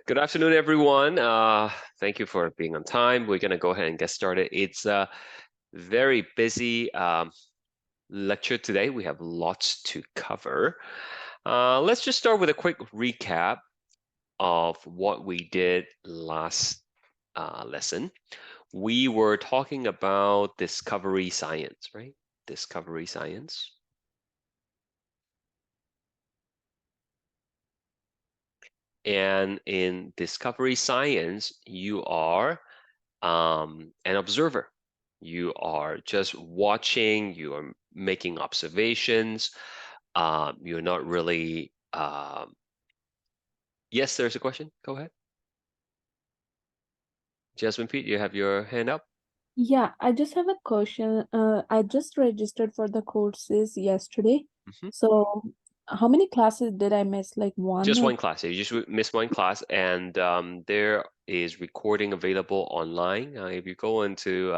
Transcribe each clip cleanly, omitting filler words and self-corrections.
Good afternoon, everyone. Thank you for being on time. We're going to go ahead and get started. It's a very busy lecture today. We have lots to cover. Let's just start with a quick recap of what we did last lesson. We were talking about discovery science, right? Discovery science. And in discovery science, you are an observer. You are just watching, you are making observations. You're not really, yes, there's a question. Go ahead. Jasmine Pete, you have your hand up? Yeah, I just have a question. I just registered for the courses yesterday. Mhm. So, how many classes did I miss? Like one Just or one class. You just missed one class, and there is recording available online. If you go into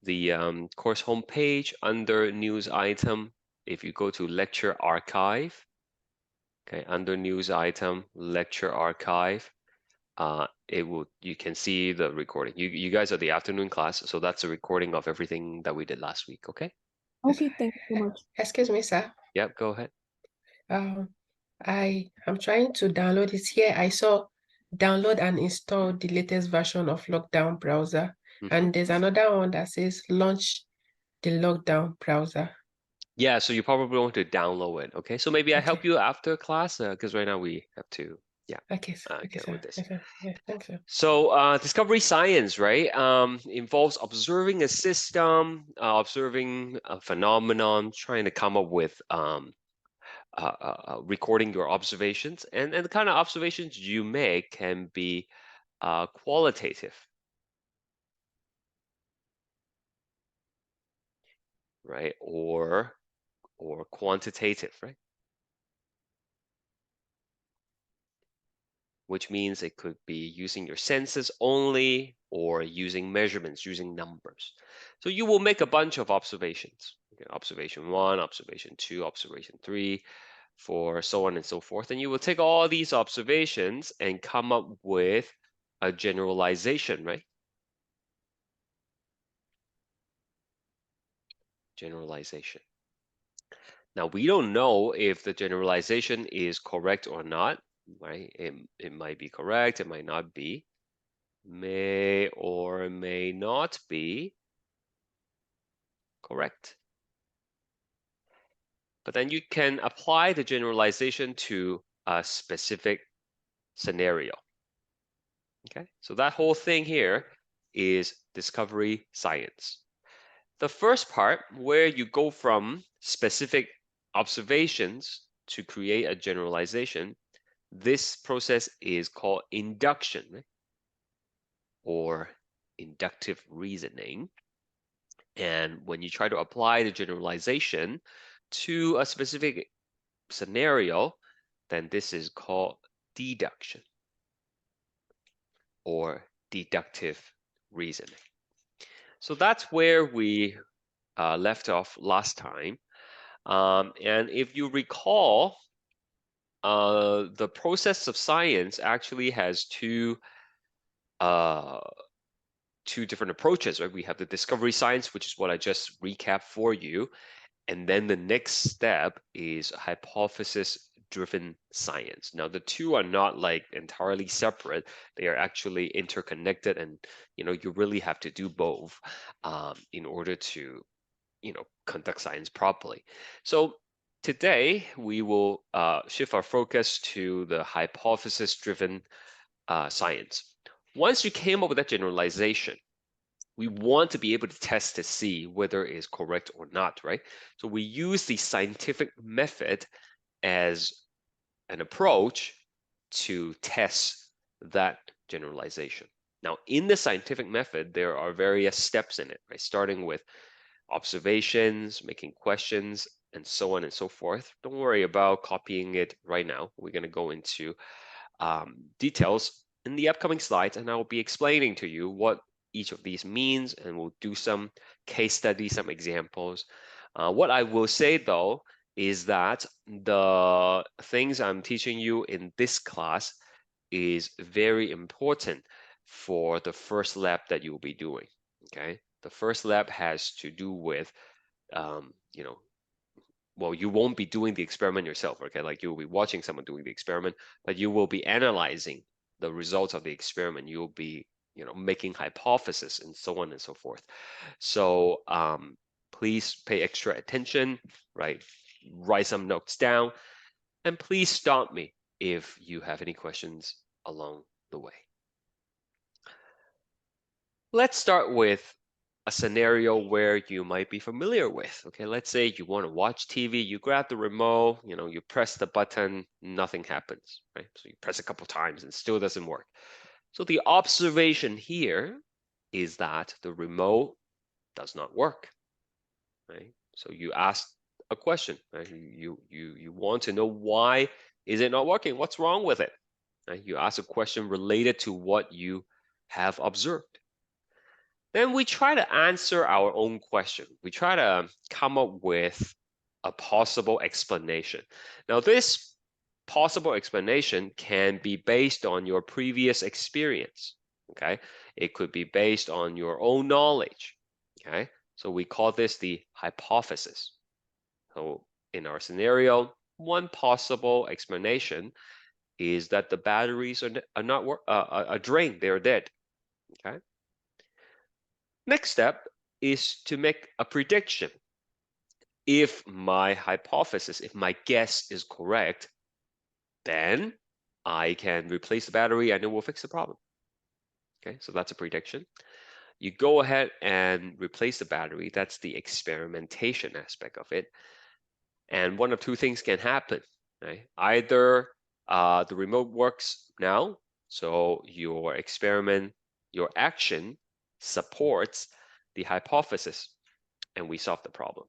the course homepage under news item, if you go to lecture archive, okay, under news item, lecture archive, you can see the recording. You guys are the afternoon class, so that's a recording of everything that we did last week, okay? okay, thank you so much. Excuse me, sir. Yep, go ahead. I am trying to download it here. I saw download and install the latest version of Lockdown browser. Mhm. And there's another one that says launch the Lockdown browser. Yeah, so you probably want to download it, okay? So maybe I help Okay. you after class, because right now we have to, yeah, Okay, sir. Okay, get with sir. this. Okay. Yeah, thank you. So discovery science, right, involves observing a system, observing a phenomenon, trying to come up with recording your observations, and the kind of observations you make can be qualitative, right, or quantitative, right, which means it could be using your senses only or using measurements, using numbers. So you will make a bunch of observations. Okay, observation 1, observation 2, observation 3, 4, so on and so forth. And you will take all these observations and come up with a generalization, right? Generalization. Now, we don't know if the generalization is correct or not, right? It might be correct, it might not be, may or may not be correct. But then you can apply the generalization to a specific scenario. Okay, so that whole thing here is discovery science. The first part, where you go from specific observations to create a generalization, this process is called induction, right? Or inductive reasoning. And when you try to apply the generalization to a specific scenario, then this is called deduction or deductive reasoning. So that's where we left off last time. And if you recall, the process of science actually has two different approaches, right? We have the discovery science, which is what I just recapped for you. And then the next step is hypothesis-driven science. Now, the two are not like entirely separate. They are actually interconnected, and you really have to do both in order to conduct science properly. So today we will shift our focus to the hypothesis-driven science. Once you came up with that generalization, we want to be able to test to see whether it is correct or not, right? So we use the scientific method as an approach to test that generalization. Now, in the scientific method, there are various steps in it, right? Starting with observations, making questions, and so on and so forth. Don't worry about copying it right now. We're going to go into details in the upcoming slides, and I will be explaining to you what each of these means, and we'll do some case studies, some examples. What I will say though is that the things I'm teaching you in this class is very important for the first lab that you'll be doing, okay? The first lab has to do with, you know, well, you won't be doing the experiment yourself, okay? Like you'll be watching someone doing the experiment, but you will be analyzing the results of the experiment. You'll be, you know, making hypotheses and so on and so forth. So please pay extra attention, right? Write some notes down, and please stop me if you have any questions along the way. Let's start with a scenario where you might be familiar with. Okay, let's say you want to watch TV, you grab the remote, you know, you press the button, nothing happens, right? So you press a couple times and still doesn't work. So the observation here is that the remote does not work, right? So you ask a question, right? You want to know why is it not working? What's wrong with it? Right? You ask a question related to what you have observed. Then we try to answer our own question. We try to come up with a possible explanation. Now, this possible explanation can be based on your previous experience, okay? It could be based on your own knowledge, okay? So we call this the hypothesis. So in our scenario, one possible explanation is that the batteries are not drained, they're dead, okay? Next step is to make a prediction. If my hypothesis, if my guess is correct, then I can replace the battery and it will fix the problem. Okay, so that's a prediction. You go ahead and replace the battery. That's the experimentation aspect of it. And one of two things can happen, right? Either the remote works now, so your experiment, your action supports the hypothesis, and we solve the problem.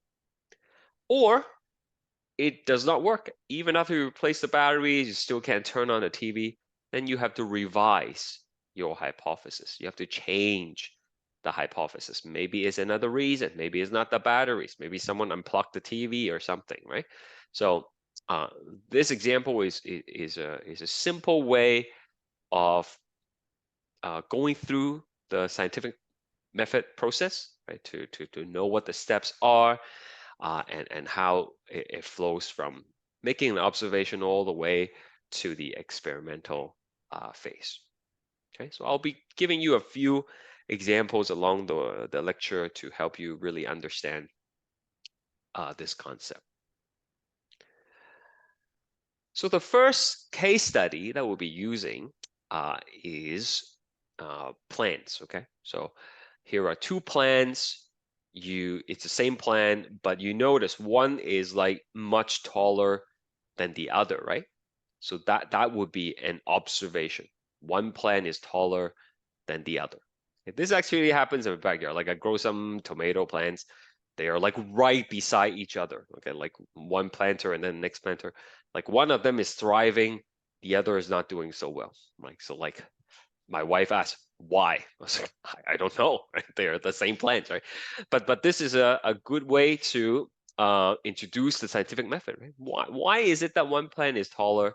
Or it does not work. Even after you replace the batteries, you still can't turn on the TV. Then you have to revise your hypothesis. You have to change the hypothesis. Maybe it's another reason. Maybe it's not the batteries. Maybe someone unplugged the TV or something, right? So this example is a simple way of going through the scientific method process, right? To know what the steps are and how it flows from making an observation all the way to the experimental phase. Okay, so I'll be giving you a few examples along the lecture to help you really understand this concept. So the first case study that we'll be using is plants. Okay, so here are two plants. It's the same plant, but you notice one is like much taller than the other, right? So that would be an observation. One plant is taller than the other. This actually happens in my backyard. Like I grow some tomato plants. They are like right beside each other. Okay, like one planter and then the next planter. Like one of them is thriving, the other is not doing so well. Like so, like my wife asked, why? I was like, I don't know. Right? They are the same plants, right? But this is a good way to introduce the scientific method, right? Why is it that one plant is taller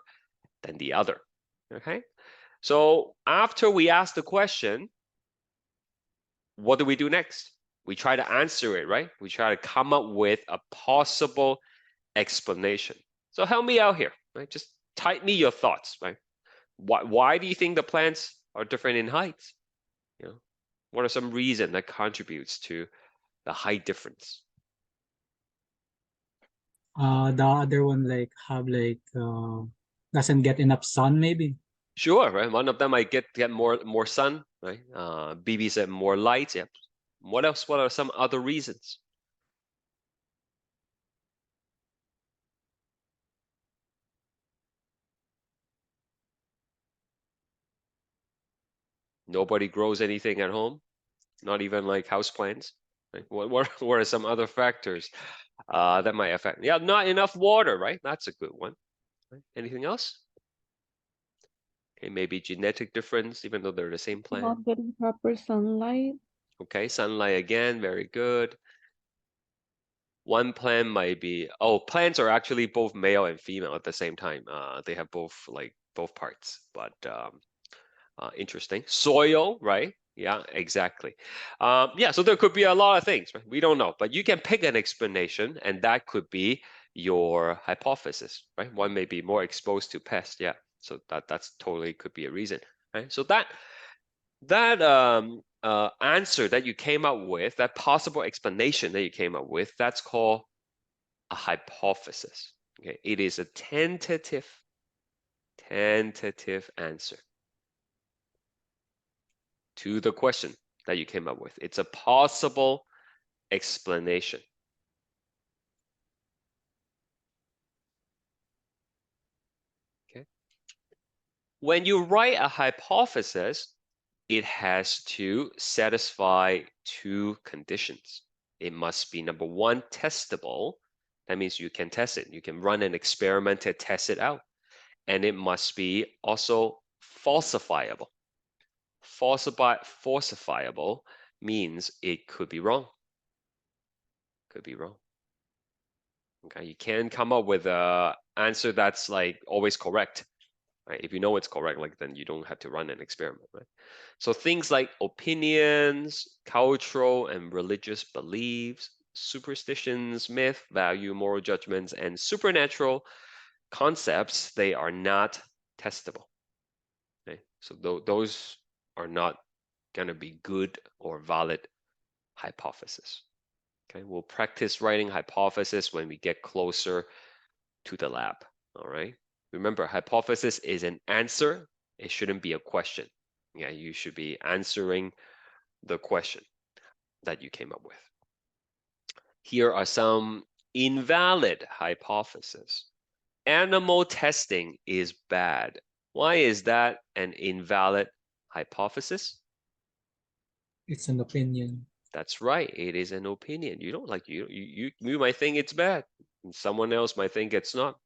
than the other? Okay. So after we ask the question, what do we do next? We try to answer it, right? We try to come up with a possible explanation. So help me out here, right? Just type me your thoughts, right? Why do you think the plants are different in height? You know, what are some reasons that contributes to the height difference? The other one like have like doesn't get enough sun maybe. Sure, right? One of them might get more sun, right? BB said more light. Yep. What else? What are some other reasons? Nobody grows anything at home, not even like houseplants. Right? What are some other factors that might affect? Yeah, not enough water, right? That's a good one. Right? Anything else? Okay, maybe genetic difference, even though they're the same plant. Not getting proper sunlight. Okay, sunlight again, very good. One plant might be, oh, plants are actually both male and female at the same time. They have both like both parts, but interesting. Soil, right? Yeah, exactly. Yeah, so there could be a lot of things, right? We don't know, but you can pick an explanation, and that could be your hypothesis, right? One may be more exposed to pests, yeah. So that's totally could be a reason, right? So that answer that you came up with, that possible explanation that you came up with, that's called a hypothesis. Okay, it is a tentative answer to the question that you came up with. It's a possible explanation. Okay. When you write a hypothesis, it has to satisfy two conditions. It must be, number one, testable. That means you can test it. You can run an experiment to test it out. And it must be also falsifiable. Falsifiable means it could be wrong. Could be wrong. Okay, you can't come up with a answer that's like always correct. Right? If you know it's correct, like then you don't have to run an experiment, right? So things like opinions, cultural and religious beliefs, superstitions, myth, value, moral judgments, and supernatural concepts, they are not testable. Okay? So those are not going to be good or valid hypothesis. Okay, we'll practice writing hypothesis when we get closer to the lab. All right. Remember, hypothesis is an answer. It shouldn't be a question. Yeah, you should be answering the question that you came up with. Here are some invalid hypotheses. Animal testing is bad. Why is that an invalid hypothesis? It's an opinion. That's right. It is an opinion. You don't like you might think it's bad, and someone else might think it's not.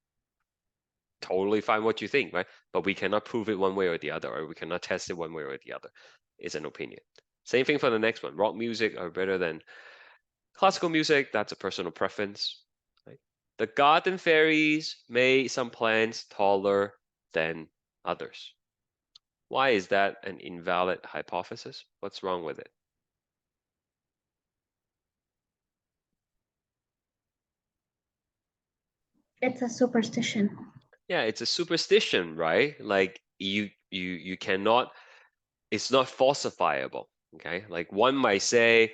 Totally fine what you think, right? But we cannot prove it one way or the other, or we cannot test it one way or the other. It's an opinion. Same thing for the next one. Rock music are better than classical music. That's a personal preference. Right? The garden fairies made some plants taller than others. Why is that an invalid hypothesis? What's wrong with it? It's a superstition. Yeah, it's a superstition, right? Like you cannot, it's not falsifiable. Okay, like one might say,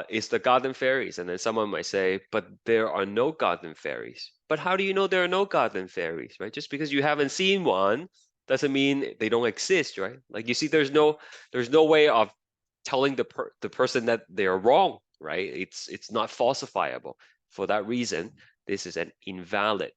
it's the garden fairies, and then someone might say, but there are no garden fairies. But how do you know there are no garden fairies, right? Just because you haven't seen one doesn't mean they don't exist, right? Like you see, there's no way of telling the person that they are wrong, right? It's not falsifiable. For that reason, this is an invalid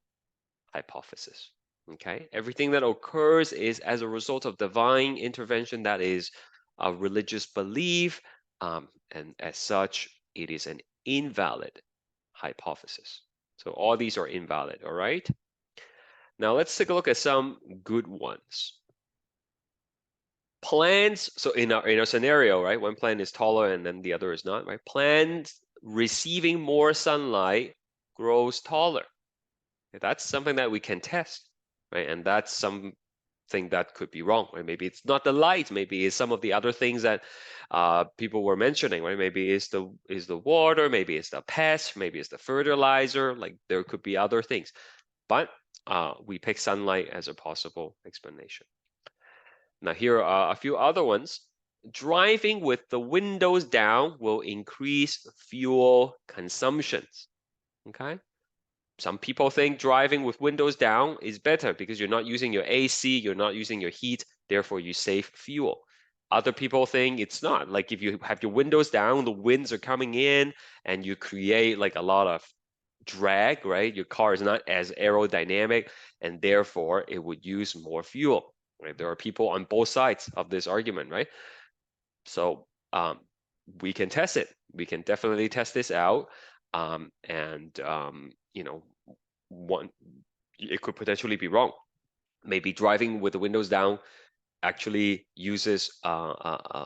hypothesis. Okay, everything that occurs is as a result of divine intervention, that is a religious belief, and as such, it is an invalid hypothesis. So all these are invalid, all right? Now let's take a look at some good ones. Plants, so in our scenario, right, one plant is taller and then the other is not, right? Plants receiving more sunlight grows taller. That's something that we can test, right? And that's something that could be wrong, right? Maybe it's not the light, maybe it's some of the other things that people were mentioning, right? Maybe it's the water, maybe it's the pest, maybe it's the fertilizer, like there could be other things. But we pick sunlight as a possible explanation. Now here are a few other ones. Driving with the windows down will increase fuel consumptions, okay? Some people think driving with windows down is better because you're not using your AC, you're not using your heat, therefore you save fuel. Other people think it's not. Like if you have your windows down, the winds are coming in and you create like a lot of drag, right? Your car is not as aerodynamic and therefore it would use more fuel, right? There are people on both sides of this argument, right? So we can test it. We can definitely test this out. You know, it could potentially be wrong. Maybe driving with the windows down actually uses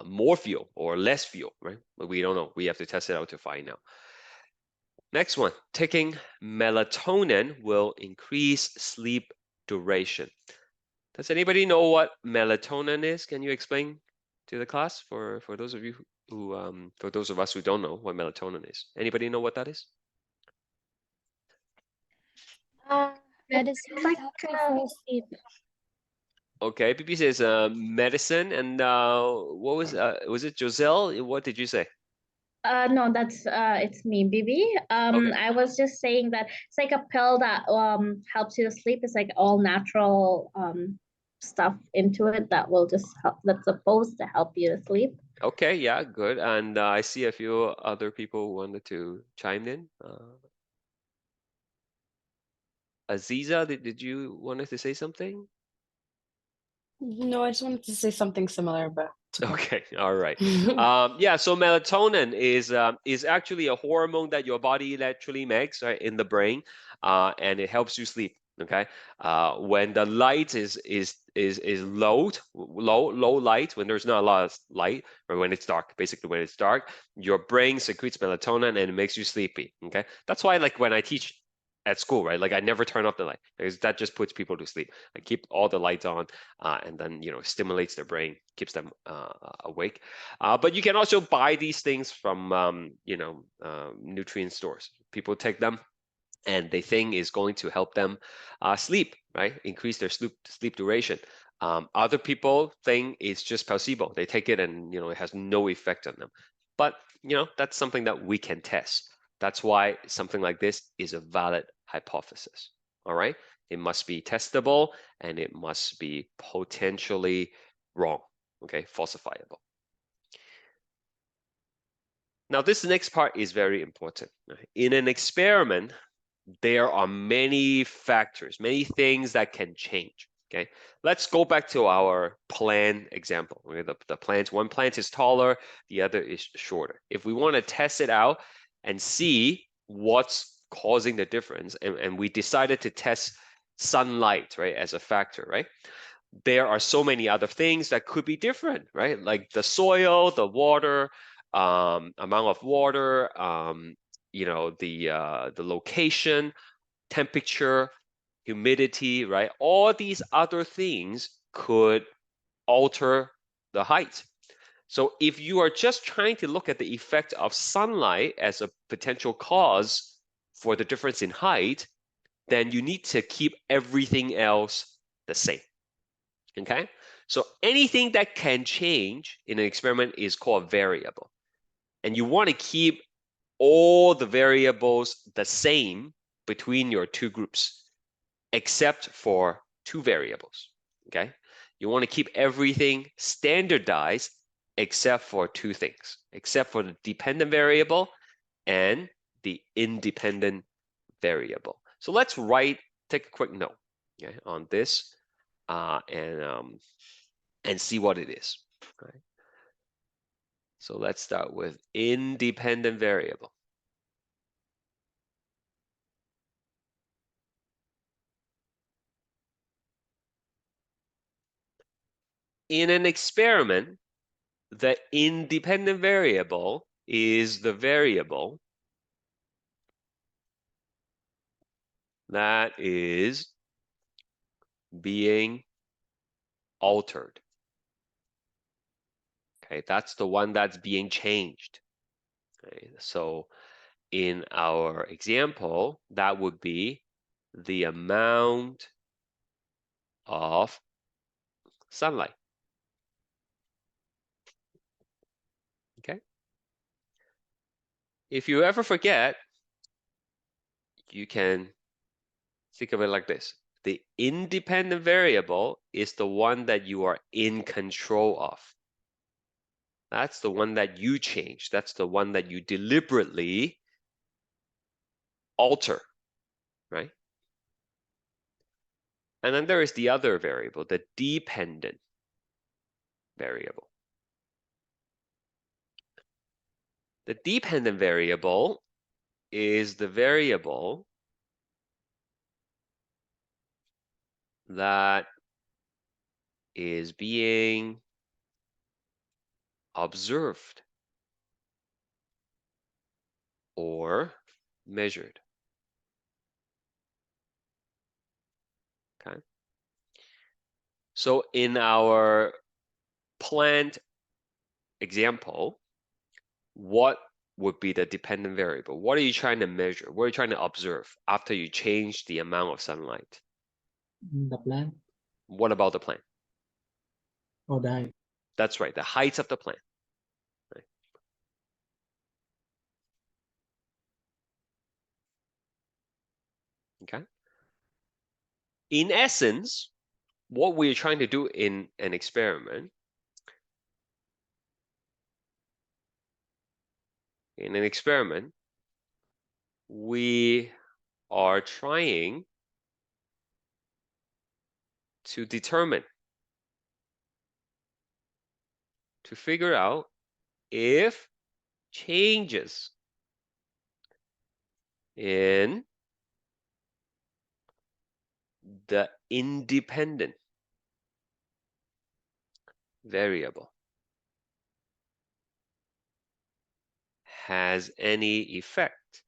more fuel or less fuel, right? But we don't know. We have to test it out to find out. Next one, taking melatonin will increase sleep duration. Does anybody know what melatonin is? Can you explain to the class for those of you who for those of us who don't know what melatonin is? Anybody know what that is? Medicine that helps you fall asleep. Okay, PP says medicine, and what was it Joselle? What did you say? No, that's it's me, Bibi. Okay. I was just saying that it's like a pill that helps you to sleep. It's like all natural stuff into it that will just help. That's supposed to help you to sleep. Okay, yeah, good. And I see a few other people wanted to chime in. Aziza, did you wanted to say something? No, I just wanted to say something similar, but it's okay. Okay, all right. Yeah, so melatonin is actually a hormone that your body naturally makes, right, in the brain, and it helps you sleep. Okay, when the light is low light, when there's not a lot of light, or when it's dark, basically when it's dark, your brain secretes melatonin and it makes you sleepy. Okay, that's why like when I teach at school, right, like I never turn off the light because that just puts people to sleep. I keep all the lights on, and then stimulates their brain, keeps them awake. But you can also buy these things from nutrient stores. People take them and they think is going to help them sleep, right? Increase their sleep duration. Other people think it's just placebo. They take it and it has no effect on them. But that's something that we can test. That's why something like this is a valid hypothesis. All right, it must be testable and it must be potentially wrong. Okay, falsifiable. Now this next part is very important. In an experiment, there are many factors, many things that can change. Okay, let's go back to our plant example. Okay, the plants, one plant is taller, the other is shorter. If we want to test it out and see what's causing the difference, and we decided to test sunlight, right, as a factor, right? There are so many other things that could be different, right? Like the soil, the water, amount of water, the location, temperature, humidity, right? All these other things could alter the height. So if you are just trying to look at the effect of sunlight as a potential cause for the difference in height, then you need to keep everything else the same. Okay? So anything that can change in an experiment is called a variable. And you want to keep all the variables the same between your two groups, except for two variables. Okay? You want to keep everything standardized except for two things, except for the dependent variable and the independent variable. So let's take a quick note, okay, on this and see what it is. Right? So let's start with independent variable. In an experiment, the independent variable is the variable that is being altered. Okay, that's the one that's being changed. Okay, so in our example, that would be the amount of sunlight. Okay. If you ever forget, you can think of it like this. The independent variable is the one that you are in control of. That's the one that you change. That's the one that you deliberately alter, right? And then there is the other variable, the dependent variable. The dependent variable is the variable that is being observed or measured. Okay. So in our plant example, what would be the dependent variable? What are you trying to measure? What are you trying to observe after you change the amount of sunlight? The plant What about the plant? or the height? That's right, the height of the plant. Right. Okay. In essence, what we're trying to do in an experiment, we are trying to determine, to figure out if changes in the independent variable has any effect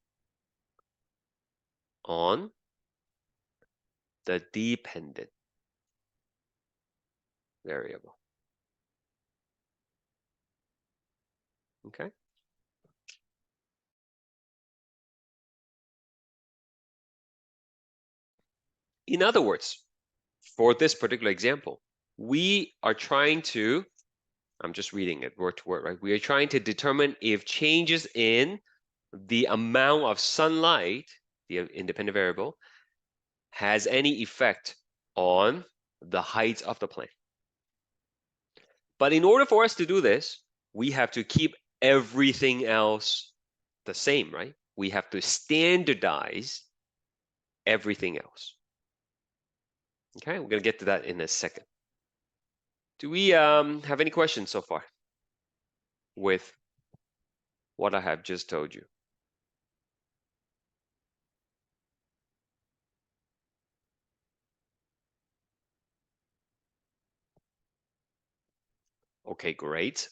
on the dependent variable. Okay. In other words, for this particular example, we are trying to, I'm just reading it word to word, right? We are trying to determine if changes in the amount of sunlight, the independent variable, has any effect on the height of the plant. But in order for us to do this, we have to keep everything else the same, right? We have to standardize everything else. Okay, we're gonna get to that in a second. Do we have any questions so far with what I have just told you? Okay, great.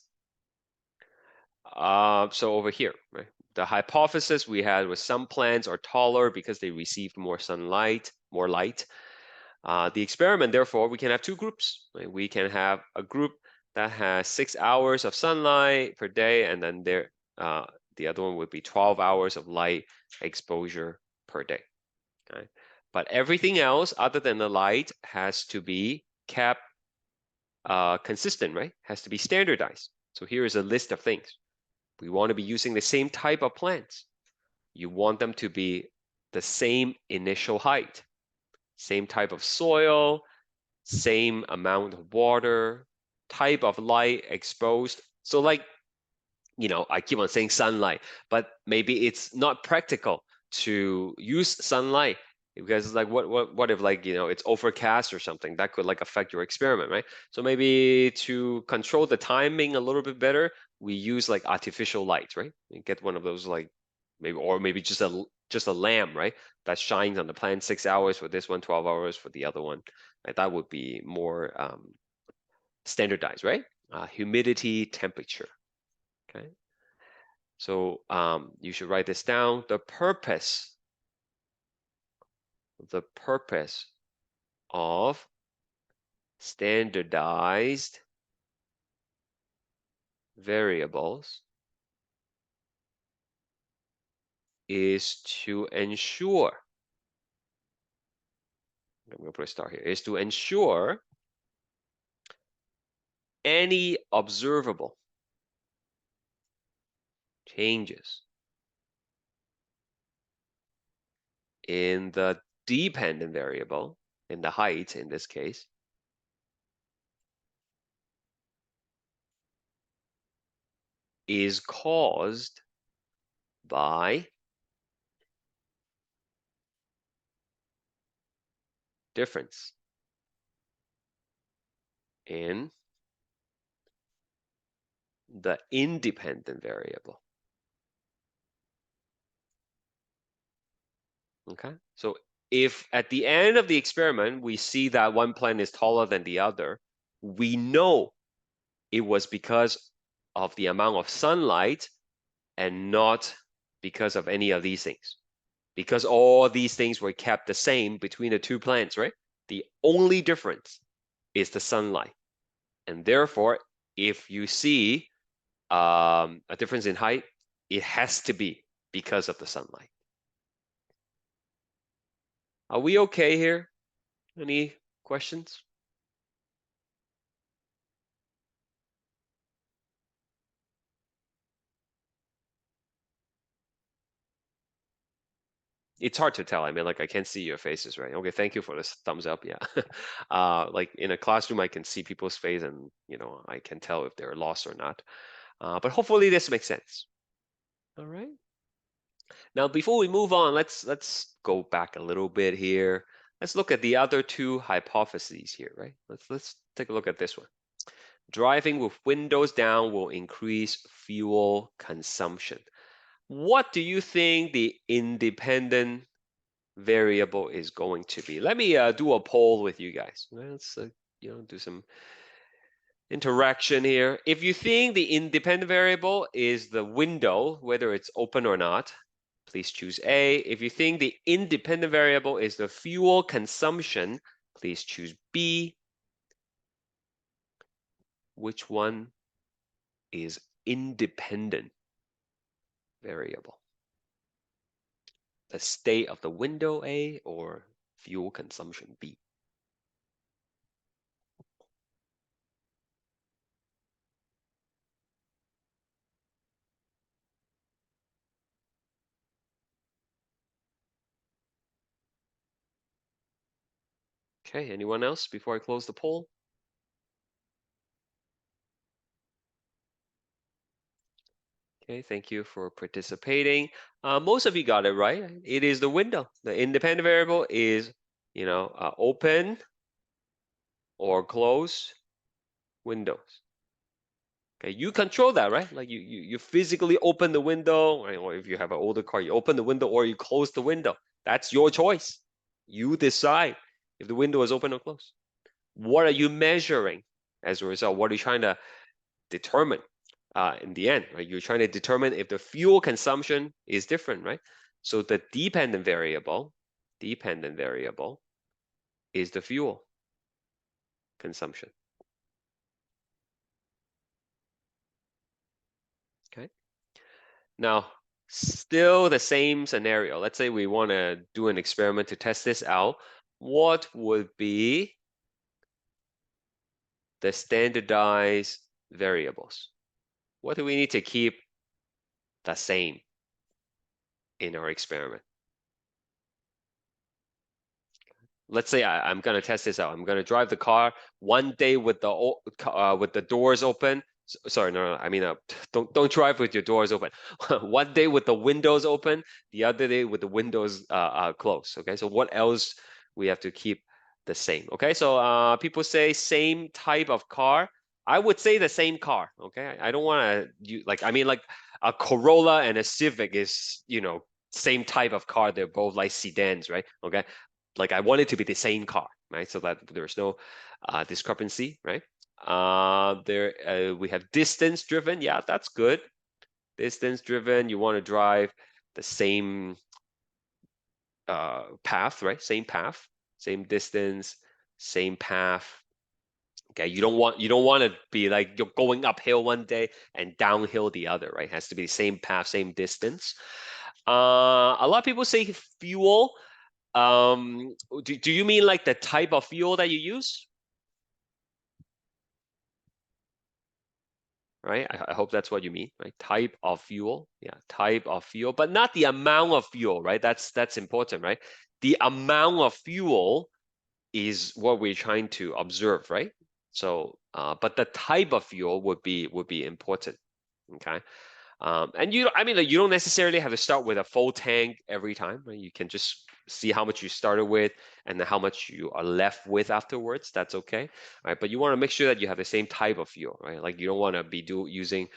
So over here, right? The hypothesis we had was some plants are taller because they received more sunlight, more light. The experiment, therefore, we can have two groups. Right? We can have a group that has 6 hours of sunlight per day, and then the other one would be 12 hours of light exposure per day. Okay? But everything else other than the light has to be kept consistent, right? Has to be standardized. So here is a list of things. We want to be using the same type of plants. You want them to be the same initial height, same type of soil, same amount of water, type of light exposed. So like, you know, I keep on saying sunlight, but maybe it's not practical to use sunlight because it's like, what if, like, you know, it's overcast or something that could like affect your experiment, right? So maybe to control the timing a little bit better, we use like artificial light, right? You get one of those like maybe just a lamp, right? That shines on the plant 6 hours for this one, 12 hours for the other one. Right? That would be more standardized, right? Humidity, temperature. Okay. So you should write this down. The purpose of standardized variables is to ensure, I'm going to put a star here, is to ensure any observable changes in the dependent variable, in the height in this case, is caused by difference in the independent variable. Okay, so if at the end of the experiment we see that one plant is taller than the other, we know it was because of the amount of sunlight and not because of any of these things. Because all these things were kept the same between the two plants, right? The only difference is the sunlight. And therefore, if you see a difference in height, it has to be because of the sunlight. Are we okay here? Any questions? It's hard to tell. I mean, like I can't see your faces, right? Okay, thank you for this thumbs up. Yeah. Like in a classroom, I can see people's face and, you know, I can tell if they're lost or not. But hopefully this makes sense. All right. Now, before we move on, let's go back a little bit here. Let's look at the other two hypotheses here, right? Let's take a look at this one. Driving with windows down will increase fuel consumption. What do you think the independent variable is going to be? Let me do a poll with you guys. Let's you know, do some interaction here. If you think the independent variable is the window, whether it's open or not, please choose A. If you think the independent variable is the fuel consumption, please choose B. Which one is independent variable? The state of the window A or fuel consumption B? Okay, anyone else before I close the poll? Okay, thank you for participating. Most of you got it right. It is the window. The independent variable is, you know, open or close windows. Okay, you control that, right? Like you physically open the window, right? Or if you have an older car, you open the window or you close the window. That's your choice. You decide if the window is open or closed. What are you measuring as a result? What are you trying to determine in the end, right? You're trying to determine if the fuel consumption is different, right? So the dependent variable is the fuel consumption. Okay. Now, still the same scenario. Let's say we want to do an experiment to test this out. What would be the standardized variables? What do we need to keep the same in our experiment? Let's say I'm going to test this out. I'm going to drive the car one day with the doors open. Sorry, no, I mean, don't drive with your doors open. One day with the windows open, the other day with the windows closed. Okay, so what else we have to keep the same? Okay, so people say same type of car. I would say the same car. Okay, I don't want to like. I mean, like a Corolla and a Civic is, you know, same type of car. They're both like sedans, right? Okay, like I want it to be the same car, right? So that there's no discrepancy, right? We have distance driven. Yeah, that's good. Distance driven, you want to drive the same path, right? Same path, same distance, same path. Okay, you don't want to be like you're going uphill one day and downhill the other, right? It has to be the same path, same distance. A lot of people say fuel. Do you mean like the type of fuel that you use? Right, I hope that's what you mean, right? Type of fuel, yeah, type of fuel, but not the amount of fuel, right? That's important, right? The amount of fuel is what we're trying to observe, right? So, but the type of fuel would be important, okay? And I mean, like, you don't necessarily have to start with a full tank every time, right? You can just see how much you started with and how much you are left with afterwards. That's okay, right? But you want to make sure that you have the same type of fuel, right? Like you don't want to be using,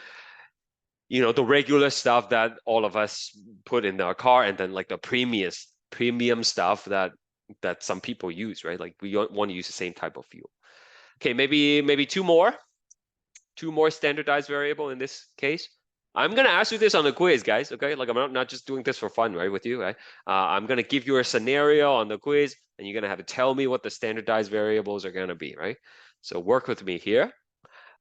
you know, the regular stuff that all of us put in our car, and then like the premium stuff that some people use, right? Like we don't want to use the same type of fuel. Okay, maybe two more standardized variable in this case. I'm gonna ask you this on the quiz, guys. Okay, like I'm not just doing this for fun, right, with you, right? I'm gonna give you a scenario on the quiz, and you're gonna have to tell me what the standardized variables are gonna be, right? So work with me here.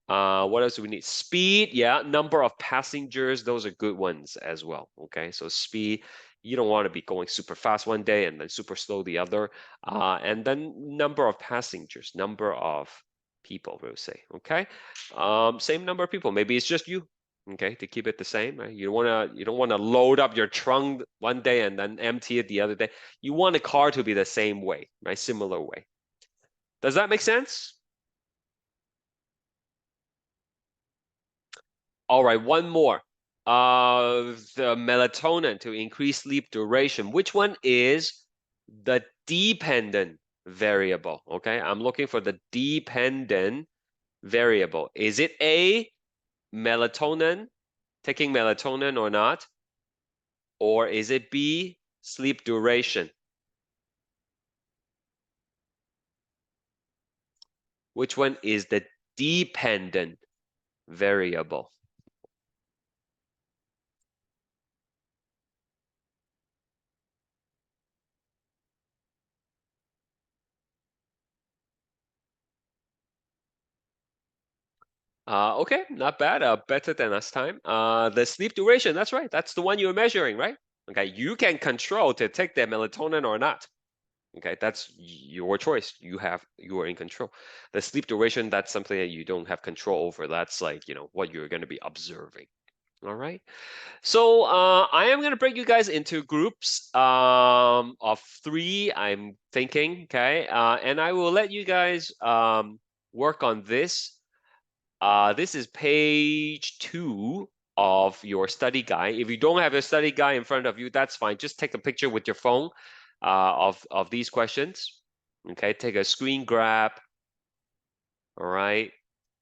What else do we need? Speed, yeah, number of passengers, those are good ones as well, okay? So speed, you don't want to be going super fast one day and then super slow the other. And then number of passengers, number of people, we'll say, okay? Same number of people, maybe it's just you, okay, to keep it the same, right? You don't wanna load up your trunk one day and then empty it the other day. You want the car to be the same way, right? Similar way. Does that make sense? All right, one more. The melatonin to increase sleep duration. Which one is the dependent variable? Okay, I'm looking for the dependent variable. Is it A, melatonin, taking melatonin or not? Or is it B, sleep duration? Which one is the dependent variable? Okay, not bad. Better than last time. The sleep duration, that's right. That's the one you're measuring, right? Okay, you can control to take the melatonin or not. Okay, that's your choice. You are in control. The sleep duration, that's something that you don't have control over. That's like, what you're going to be observing. All right. So I am going to break you guys into groups of 3, I'm thinking. Okay. And I will let you guys work on this. This is page 2 of your study guide. If you don't have your study guide in front of you, that's fine. Just take a picture with your phone of these questions. Okay, take a screen grab. All right.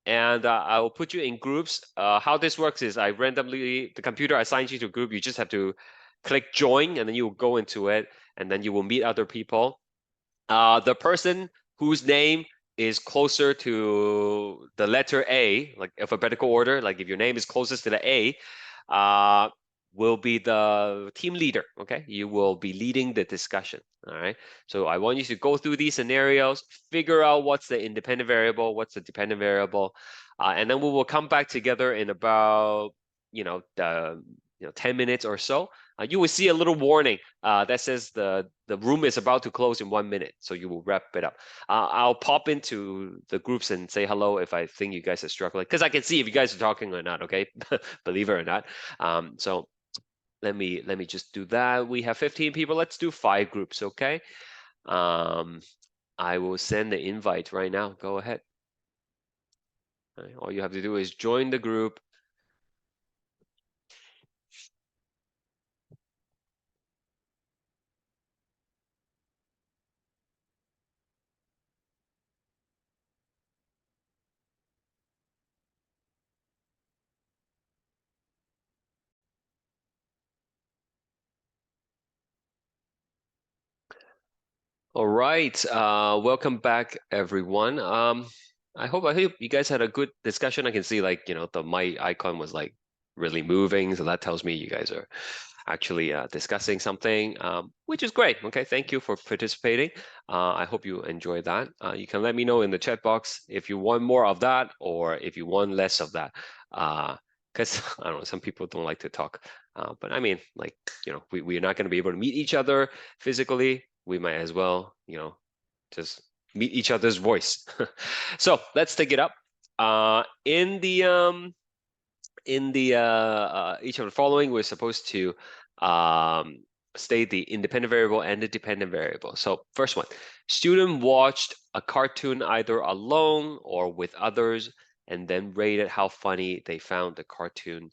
And I will put you in groups. How this works is the computer assigns you to a group. You just have to click join and then you will go into it and then you will meet other people. The person whose name is closer to the letter A, like alphabetical order, like if your name is closest to the A, will be the team leader, okay? You will be leading the discussion, all right? So I want you to go through these scenarios, figure out what's the independent variable, what's the dependent variable, and then we will come back together in about, 10 minutes or so. You will see a little warning that says the room is about to close in 1 minute, so you will wrap it up. I'll pop into the groups and say hello if I think you guys are struggling, because I can see if you guys are talking or not, okay? Believe it or not. So let me just do that. We have 15 people. Let's do 5 groups, okay? I will send the invite right now. Go ahead. All you have to do is join the group. All right, welcome back, everyone. I hope you guys had a good discussion. I can see the mic icon was like really moving, so that tells me you guys are actually discussing something, which is great. Okay, thank you for participating. I hope you enjoyed that. You can let me know in the chat box if you want more of that or if you want less of that. Because I don't know, some people don't like to talk. But I mean, we're not going to be able to meet each other physically. We might as well, just meet each other's voice. So let's take it up. In the each of the following, we're supposed to state the independent variable and the dependent variable. So first one, student watched a cartoon either alone or with others, and then rated how funny they found the cartoon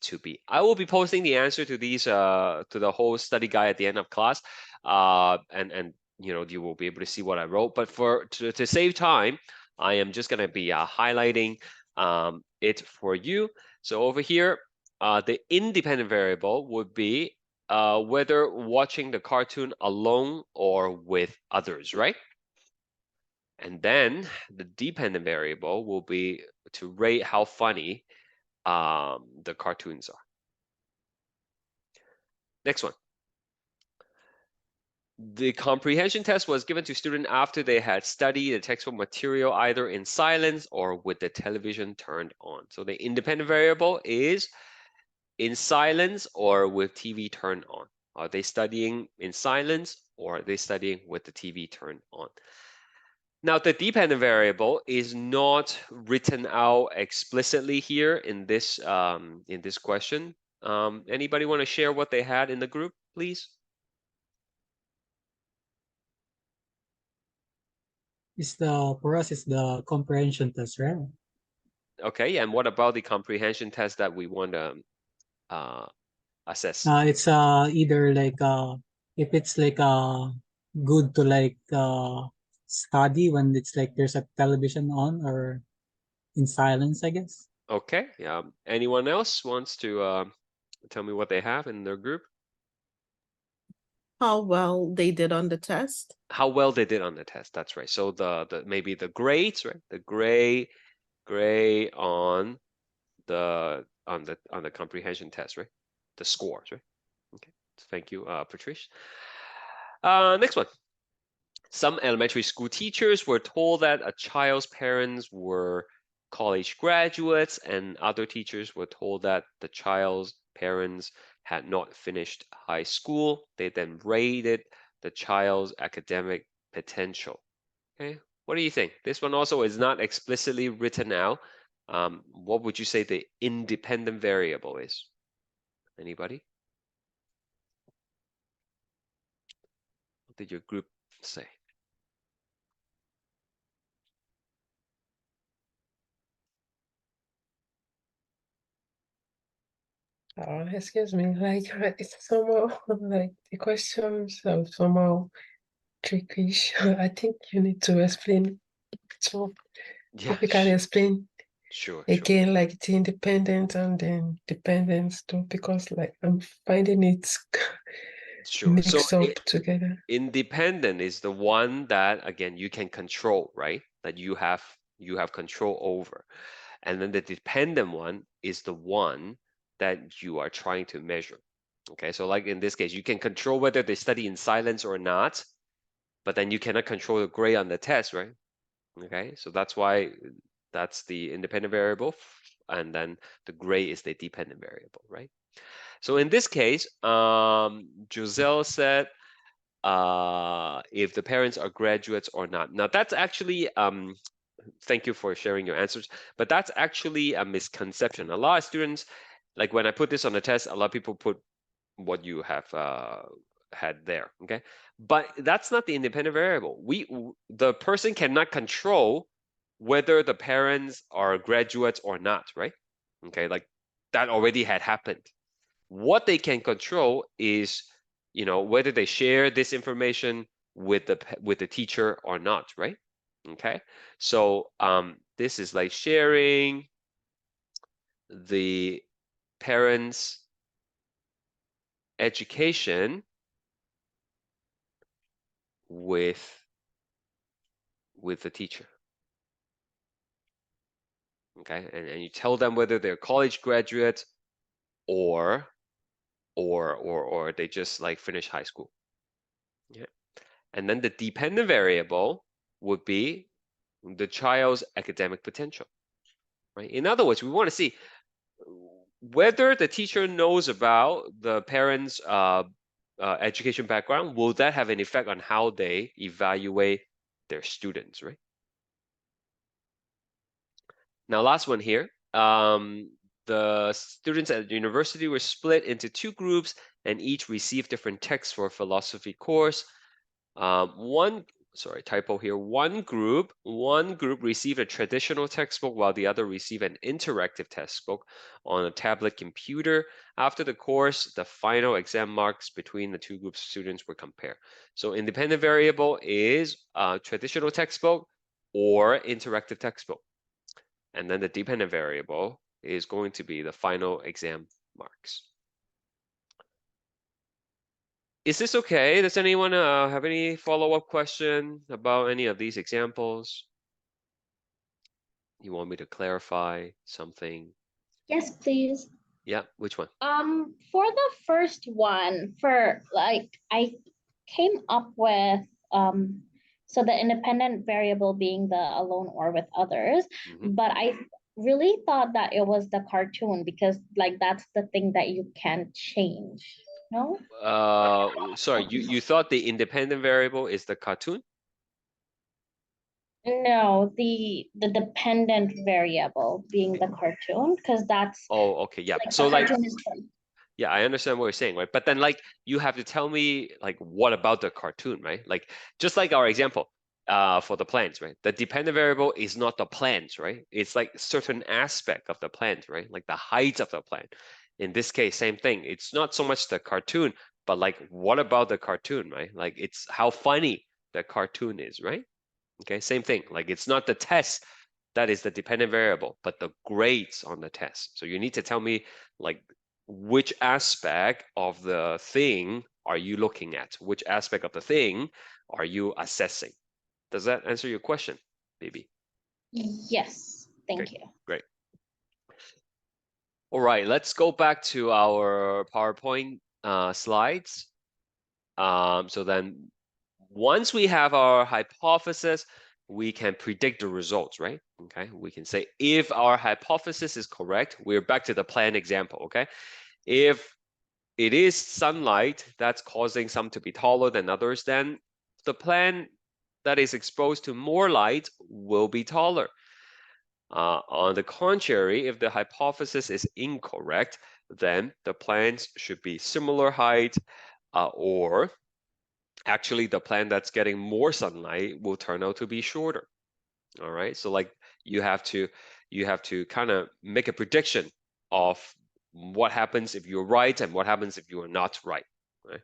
to be. I will be posting the answer to these to the whole study guide at the end of class, and you will be able to see what I wrote. But to save time, I am just gonna be highlighting it for you. So over here, the independent variable would be whether watching the cartoon alone or with others, right? And then the dependent variable will be to rate how funny the cartoons are. Next one. The comprehension test was given to students after they had studied the textbook material either in silence or with the television turned on. So the independent variable is in silence or with TV turned on. Are they studying in silence or are they studying with the TV turned on? Now, the dependent variable is not written out explicitly here in this question. Anybody want to share what they had in the group, please? For us it's the comprehension test, right? Okay, and what about the comprehension test that we want to assess? It's either like if it's like good to like study when it's like there's a television on or in silence, I guess. Okay, anyone else wants to tell me what they have in their group? How well they did on the test. How well they did on the test, that's right. So the maybe the grades, right? The gray on the comprehension test, right? The scores, right? Okay, thank you, Patrice. Next one. Some elementary school teachers were told that a child's parents were college graduates, and other teachers were told that the child's parents had not finished high school. They then rated the child's academic potential. Okay, what do you think? This one also is not explicitly written out. What would you say the independent variable is? Anybody? What did your group say? Excuse me, like it's somehow like the questions are somehow tricky. I think you need to explain. So Yeah, if we can explain sure. again, like the independent and then dependence too, because like I'm finding it Sure. mixed So up together. independent is the one that again you can control, right? That you have control over. And then the dependent one is the one that you are trying to measure. Okay, so like in this case, you can control whether they study in silence or not, but then you cannot control the grade on the test, right? Okay, so that's why that's the independent variable, and then the grade is the dependent variable, right? So in this case, Giselle said, if the parents are graduates or not. Now that's actually, thank you for sharing your answers, but that's actually a misconception. A lot of students, like when I put this on the test, a lot of people put what you have had there, okay? But that's not the independent variable. The person cannot control whether the parents are graduates or not, right? Okay, like that already had happened. What they can control is, whether they share this information with the teacher or not, right? Okay, so this is like sharing the parents' education with the teacher. Okay, and you tell them whether they're college graduates or they just like finish high school. Yeah, and then the dependent variable would be the child's academic potential, right? In other words, we want to see whether the teacher knows about the parents' education background. Will that have an effect on how they evaluate their students, right? Now, last one here. The students at the university were split into two groups and each received different texts for a philosophy course. Typo here. One group received a traditional textbook while the other received an interactive textbook on a tablet computer. After the course, the final exam marks between the two groups of students were compared. So independent variable is traditional textbook or interactive textbook. And then the dependent variable is going to be the final exam marks. Is this okay? Does anyone have any follow-up question about any of these examples? You want me to clarify something? Yes, please. Yeah, which one? For the first one, for like came up with so the independent variable being the alone or with others, Mhm. but I really thought that it was the cartoon because like that's the thing that you can't change. No? Sorry, you thought the independent variable is the cartoon? No, the dependent variable being the cartoon, because that's Oh, okay, yeah. like So the like, cartoon is yeah, I understand what you're saying, right? But then like you have to tell me like what about the cartoon, right? Like just like our example for the plants, right? The dependent variable is not the plant, right? It's like certain aspect of the plant, right? Like the height of the plant. In this case, same thing. It's not so much the cartoon, but like what about the cartoon, right? Like it's how funny the cartoon is, right? Okay, same thing. Like it's not the test that is the dependent variable, but the grades on the test. So you need to tell me like which aspect of the thing are you looking at? Which aspect of the thing are you assessing? Does that answer your question, maybe? yes, Okay, thank you. great. All right, let's go back to our PowerPoint slides. So then once we have our hypothesis, we can predict the results, right? Okay, we can say if our hypothesis is correct, we're back to the plan example, okay? If it is sunlight that's causing some to be taller than others, then the plant that is exposed to more light will be taller. On the contrary, if the hypothesis is incorrect, then the plants should be similar height, or actually the plant that's getting more sunlight will turn out to be shorter. All right, so like you have to kind of make a prediction of what happens if you're right and what happens if you are not right, right?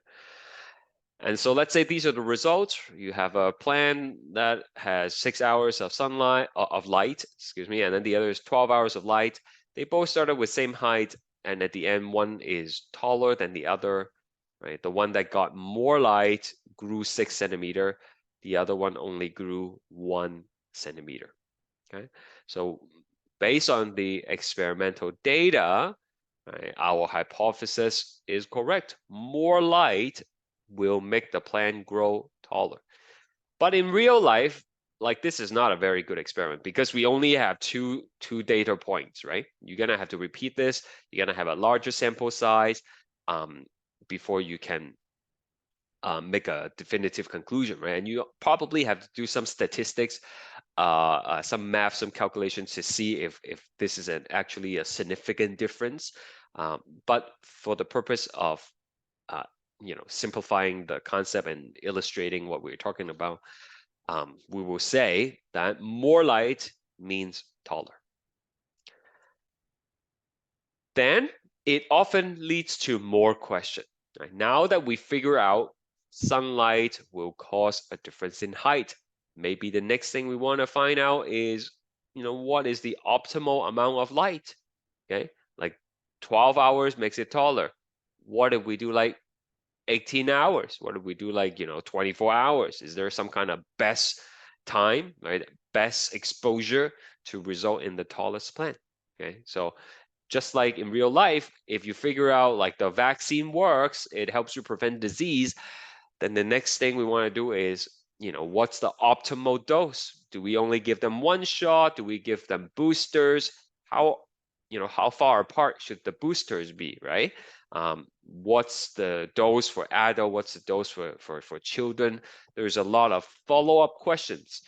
And so let's say these are the results. You have a plant that has 6 hours of sunlight of light, excuse me, and then the other is 12 hours of light. They both started with same height, and at the end, one is taller than the other, right? The one that got more light grew 6 centimeter. The other one only grew 1 centimeter. Okay, so based on the experimental data, right, our hypothesis is correct. More light will make the plant grow taller. But in real life, like this is not a very good experiment because we only have two data points, right? You're gonna have to repeat this. You're gonna have a larger sample size before you can make a definitive conclusion, right? And you probably have to do some statistics, some math, some calculations to see if this is actually a significant difference. But for the purpose of simplifying the concept and illustrating what we're talking about, we will say that more light means taller. Then it often leads to more questions. Right? Now that we figure out sunlight will cause a difference in height, maybe the next thing we want to find out is, what is the optimal amount of light? Okay, like 12 hours makes it taller. What if we do like 18 hours? What if we do like, 24 hours? Is there some kind of best time, right? Best exposure to result in the tallest plant? Okay, so just like in real life, if you figure out like the vaccine works, it helps you prevent disease, then the next thing we want to do is, what's the optimal dose? Do we only give them one shot? Do we give them boosters? How far apart should the boosters be, right? What's the dose for adult? What's the dose for children? There's a lot of follow-up questions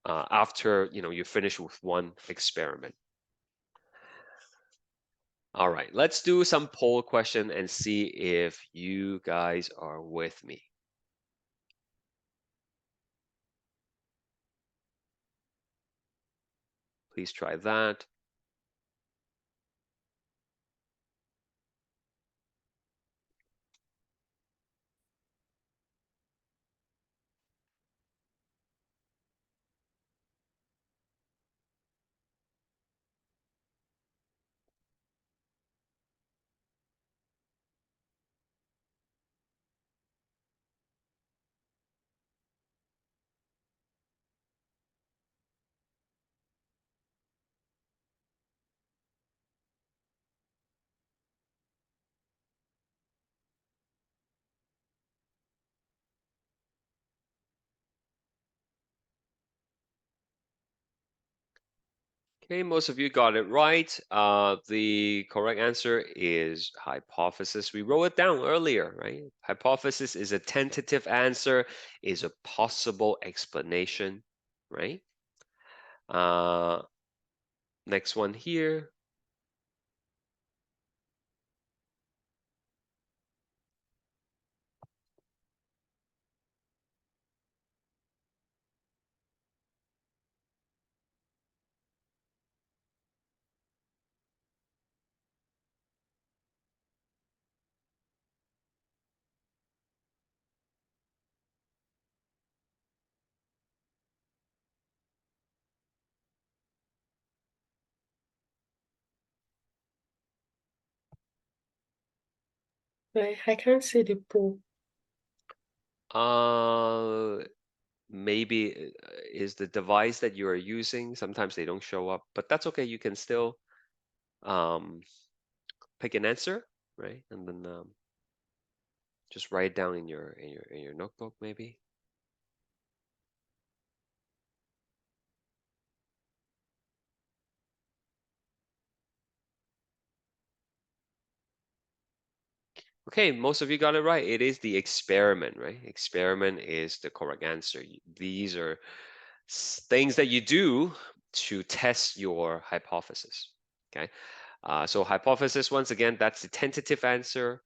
after you finish with one experiment. All right, let's do some poll question and see if you guys are with me. Please try that. Okay, most of you got it right. The correct answer is hypothesis. We wrote it down earlier, right? Hypothesis is a tentative answer, is a possible explanation, right? Next one here. I can't see the pool. Maybe is the device that you are using. Sometimes they don't show up, but that's okay. You can still pick an answer, right? And then just write it down in your notebook, maybe. Okay, most of you got it right. It is the experiment, right? Experiment is the correct answer. These are things that you do to test your hypothesis. Okay, so hypothesis, once again, that's the tentative answer.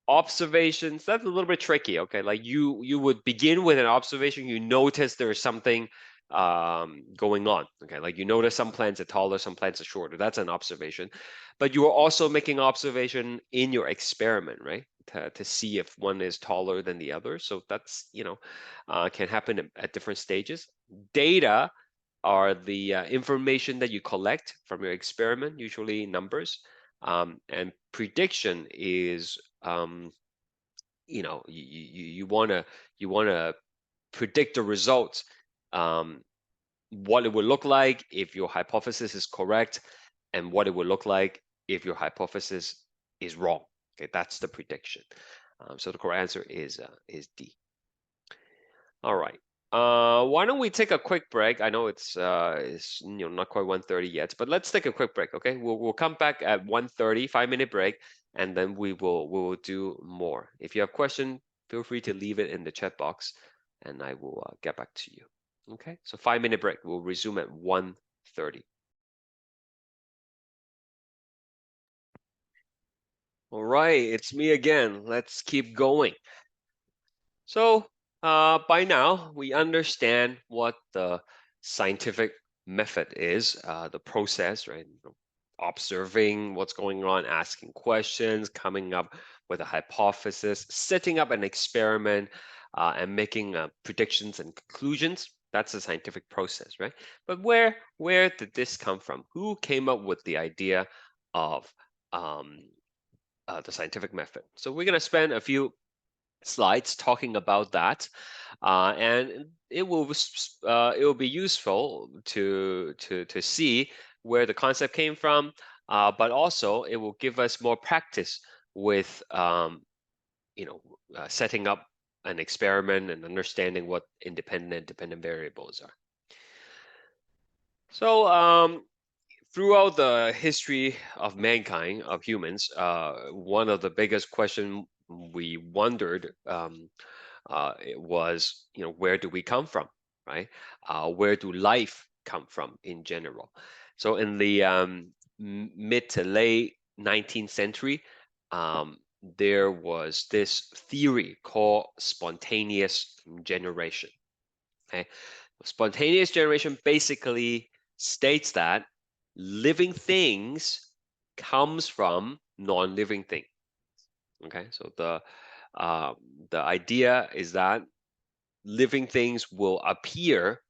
Observations, that's a little bit tricky. Okay, like you would begin with an observation, you notice there's something going on. Okay, like you notice some plants are taller, some plants are shorter. That's an observation, but you are also making observation in your experiment, right? To see if one is taller than the other. So that's, you know, can happen at different stages. Data are the information that you collect from your experiment, usually numbers, and prediction is you know, you wanna predict the results, what it would look like if your hypothesis is correct, and what it would look like if your hypothesis is wrong. Okay, that's the prediction. So the correct answer is D. All right. Why don't we take a quick break? I know it's you know, not quite 1:30 yet, but let's take a quick break. Okay, we'll come back at 1:30, 5-minute break, and then we will do more. If you have question, feel free to leave it in the chat box, and I will get back to you. Okay, so 5-minute break. We'll resume at 1:30. All right, it's me again. Let's keep going. So by now, we understand what the scientific method is, the process, right? Observing what's going on, asking questions, coming up with a hypothesis, setting up an experiment, and making predictions and conclusions. That's the scientific process, right? But where did this come from? Who came up with the idea of the scientific method? So we're going to spend a few slides talking about that, and it will be useful to see where the concept came from, but also it will give us more practice with you know, setting up an experiment and understanding what independent and dependent variables are. So throughout the history of mankind, of humans, one of the biggest questions we wondered it was, you know, where do we come from, right? Where do life come from in general? So in the mid to late 19th century, there was this theory called spontaneous generation. Okay, spontaneous generation basically states that living things comes from non-living things. Okay, so the idea is that living things will appear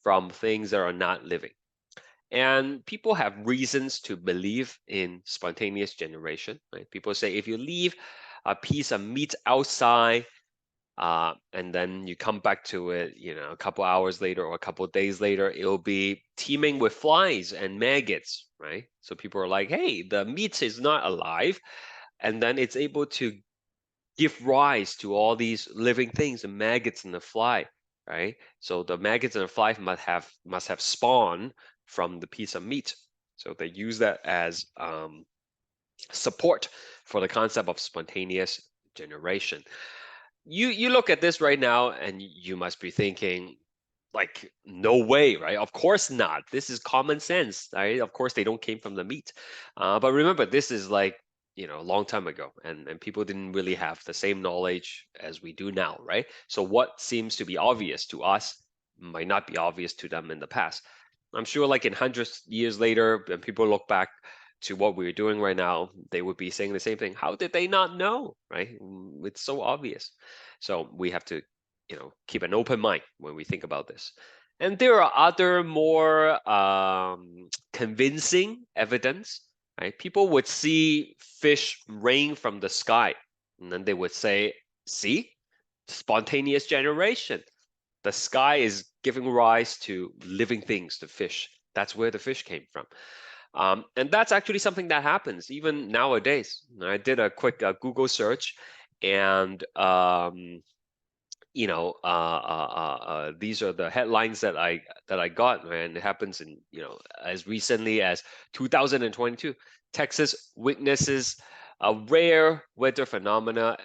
from things that are not living. And people have reasons to believe in spontaneous generation, right? People say if you leave a piece of meat outside and then you come back to it, you know, a couple hours later or a couple of days later, it'll be teeming with flies and maggots, right? So people are like, hey, the meat is not alive. And then it's able to give rise to all these living things, the maggots and the fly, right? So the maggots and the fly must have spawned from the piece of meat, So they use that as support for the concept of spontaneous generation. You look at this right now and you must be thinking, like, no way, right? Of course not. This is common sense, right? Of course they don't came from the meat. But remember, this is like, a long time ago, and people didn't really have the same knowledge as we do now, right? So what seems to be obvious to us might not be obvious to them in the past. I'm sure like in hundreds years later, when people look back to what we're doing right now, they would be saying the same thing. How did they not know, right? It's so obvious. So we have to, keep an open mind when we think about this. And there are other more convincing evidence, right? People would see fish rain from the sky, and then they would say, see, spontaneous generation. The sky is giving rise to living things, the fish. That's where the fish came from. And that's actually something that happens even nowadays. I did a quick Google search, and these are the headlines that I got, and it happens in, as recently as 2022. Texas witnesses a rare weather phenomena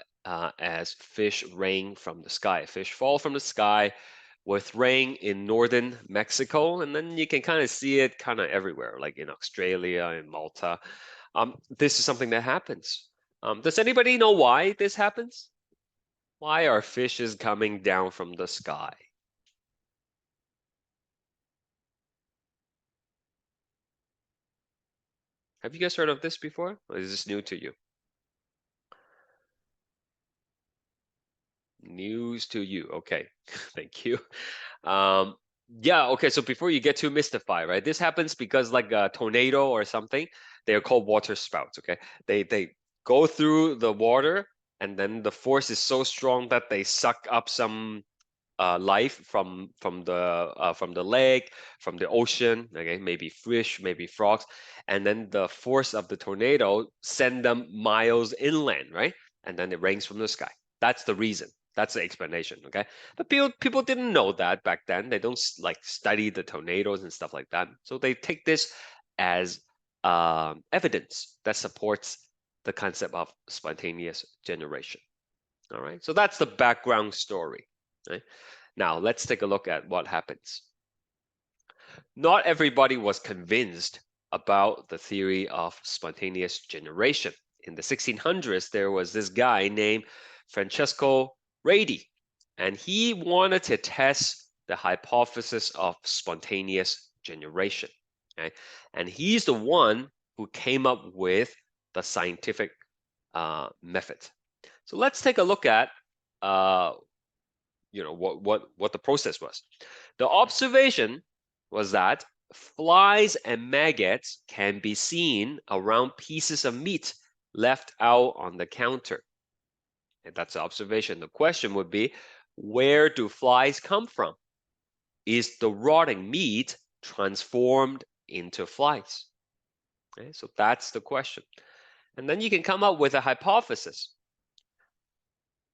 as fish rain from the sky. Fish fall from the sky with rain in northern Mexico, and then you can kind of see it kind of everywhere, like in Australia and Malta. This is something that happens. Does anybody know why this happens? Why are fishes coming down from the sky? Have you guys heard of this before? Or is this new to you? News to you. Okay, thank you. Yeah, okay, so before you get too mystified, right? This happens because like a tornado or something, they are called water spouts, okay? They go through the water, and then the force is so strong that they suck up some life from the lake, from the ocean, okay, maybe fish, maybe frogs, and then the force of the tornado send them miles inland, right? And then it rains from the sky. That's the reason. That's the explanation, okay? But people didn't know that back then. They don't like study the tornadoes and stuff like that. So they take this as evidence that supports the concept of spontaneous generation. All right, so that's the background story. Right? Now let's take a look at what happens. Not everybody was convinced about the theory of spontaneous generation. In the 1600s, there was this guy named Francesco Redi, and he wanted to test the hypothesis of spontaneous generation. Okay? And he's the one who came up with the scientific method. So let's take a look at what the process was. The observation was that flies and maggots can be seen around pieces of meat left out on the counter. And that's the observation. The question would be, where do flies come from? Is the rotting meat transformed into flies? Okay, so that's the question. And then you can come up with a hypothesis.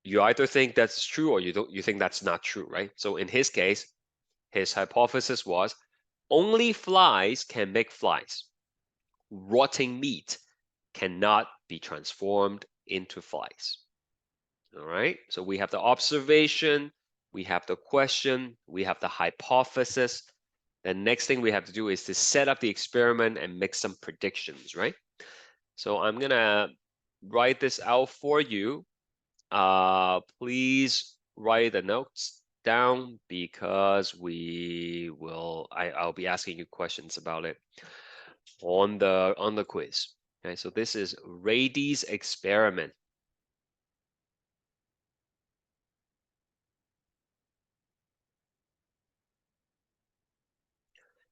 You either think that's true or you think that's not true, right? So in his case, his hypothesis was only flies can make flies. Rotting meat cannot be transformed into flies. All right, so we have the observation, we have the question, we have the hypothesis. The next thing we have to do is to set up the experiment and make some predictions, right? So I'm gonna write this out for you. Please write the notes down because I'll be asking you questions about it on the quiz. Okay, so this is Redi's experiment.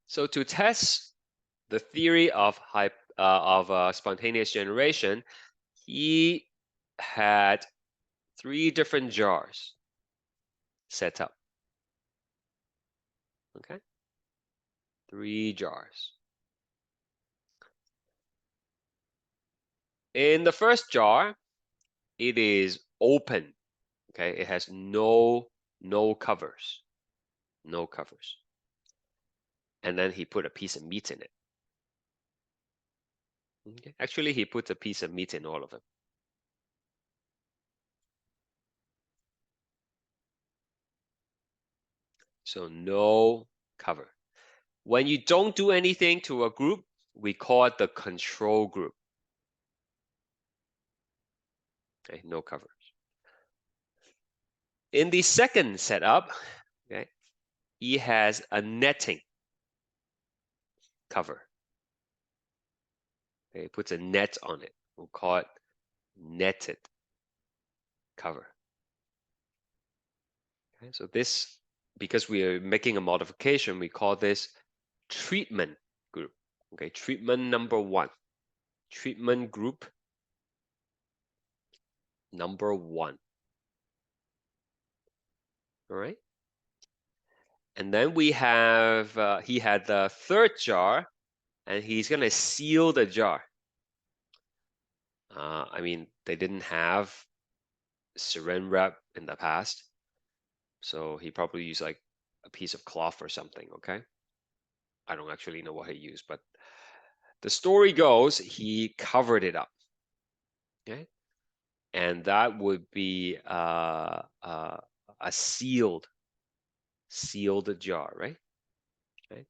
So to test the theory of spontaneous generation, he had 3 different jars set up. Okay, 3 jars. In the first jar, it is open. Okay, it has no covers, no covers. And then he put a piece of meat in it. Okay. Actually, he puts a piece of meat in all of them. So no cover. When you don't do anything to a group, we call it the control group. Okay, no covers. In the second setup, okay, he has a netting cover. Okay, he puts a net on it. We'll call it netted cover. Okay, so this, because we are making a modification, we call this treatment group. Okay, treatment number 1. Treatment group number 1. All right. And then we have, he had the third jar, and he's going to seal the jar. I mean, they didn't have saran wrap in the past, so he probably used like a piece of cloth or something, okay? I don't actually know what he used, but the story goes he covered it up, okay? And that would be a sealed jar, right? Okay.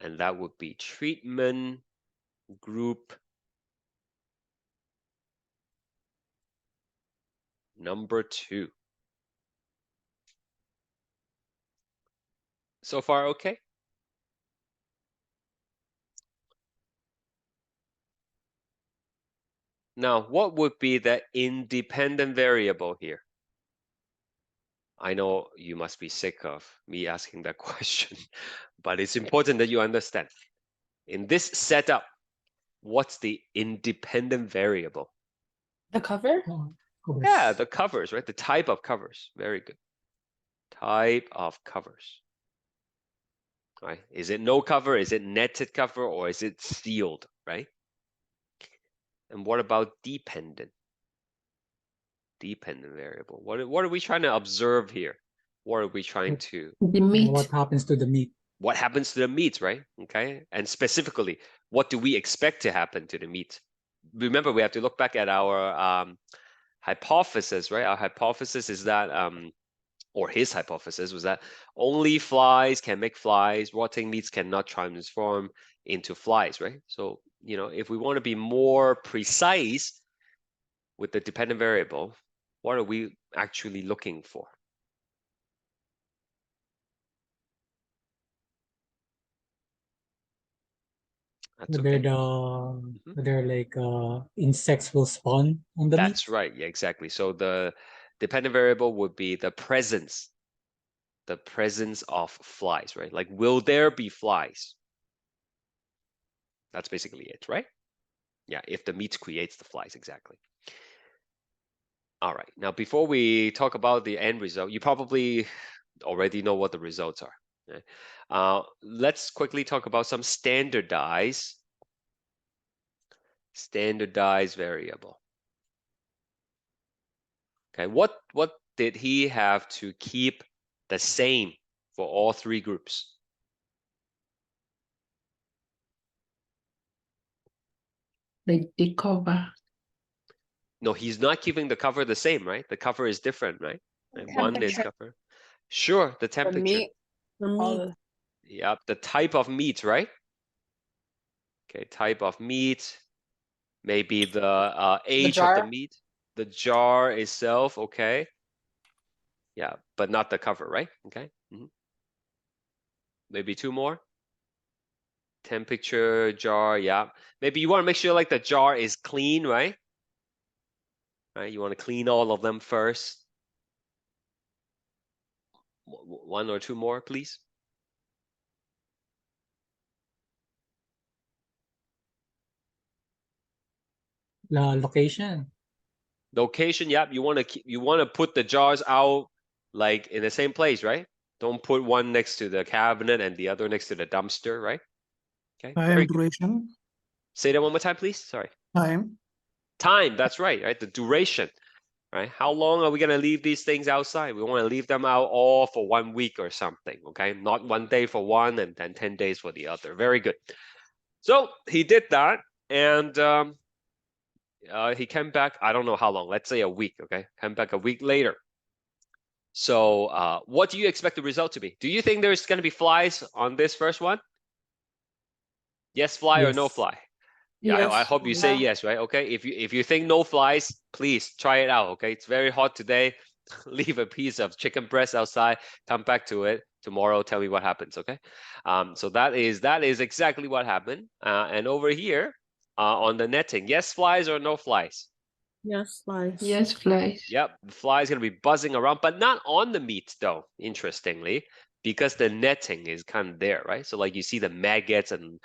And that would be treatment group number 2. So far, okay? Now, what would be the independent variable here? I know you must be sick of me asking that question, but it's important that you understand. In this setup, what's the independent variable? The cover? Covers. Yeah, the covers, right? The type of covers. Very good. Type of covers. Right? Is it no cover? Is it netted cover? Or is it sealed, right? And what about dependent? Dependent variable. What are we trying to observe here? What are we trying to... The meat. What happens to the meat? What happens to the meat, right? Okay. And specifically, what do we expect to happen to the meat? Remember, we have to look back at our hypothesis, right? Our hypothesis is that, or his hypothesis was that only flies can make flies, rotting meats cannot transform into flies, right? So, you know, if we want to be more precise with the dependent variable, what are we actually looking for? That's Whether okay. whether like insects will spawn on the meat. That's right. Yeah, exactly. So the dependent variable would be the presence of flies, right? Like, will there be flies? That's basically it, right? Yeah, if the meat creates the flies, exactly. All right. Now, before we talk about the end result, you probably already know what the results are. Okay? Let's quickly talk about some standardized variable. Okay, what did he have to keep the same for all 3 groups? The cover. No, he's not keeping the cover the same, right? The cover is different, right? And one is Temperature. cover. Sure, the The temperature. meat? The All meat. the- Yep, the type of meat, right? Okay, type of meat. Maybe the age of the jar? meat. The jar itself, okay. Yeah, but not the cover, right? Okay. Maybe 2 more. Temperature, jar, yeah. Maybe you want to make sure like the jar is clean, right? Right, you want to clean all of them first. 1 or 2 more, please. Location. Location, yep. You want to put the jars out like in the same place, right? Don't put one next to the cabinet and the other next to the dumpster, right? Okay. Very Time good. duration, Say that one more time, please. Sorry. time, Time, that's right? The duration, right? How long are we gonna leave these things outside? We want to leave them out all for 1 week or something, okay? Not 1 day for one and then 10 days for the other. Very good. So he did that. And he came back, I don't know how long, let's say a week, okay? Came back a week later. So what do you expect the result to be? Do you think there's going to be flies on this first one? Yes, fly or no Yes. fly? Yeah, I Yes. hope you say yes, right? Okay, if you think no flies, please try it out, okay? It's very hot today. Leave a piece of chicken breast outside, come back to it tomorrow, tell me what happens, okay? So that is exactly what happened. And over here, on the netting, yes flies or no flies? Yes, flies. Yes, flies. Yep, the fly is going to be buzzing around, but not on the meat though, interestingly, because the netting is kind of there, right? So like you see the maggots and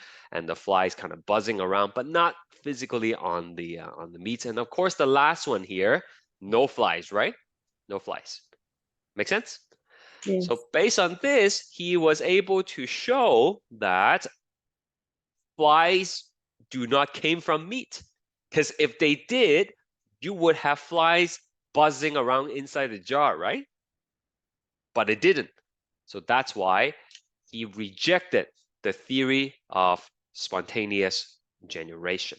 the flies kind of buzzing around, but not physically on the meat. And of course, the last one here, no flies, right? No flies. Make sense? Yes. So based on this, he was able to show that flies do not came from meat. Because if they did, you would have flies buzzing around inside the jar, right? But it didn't. So that's why he rejected the theory of spontaneous generation.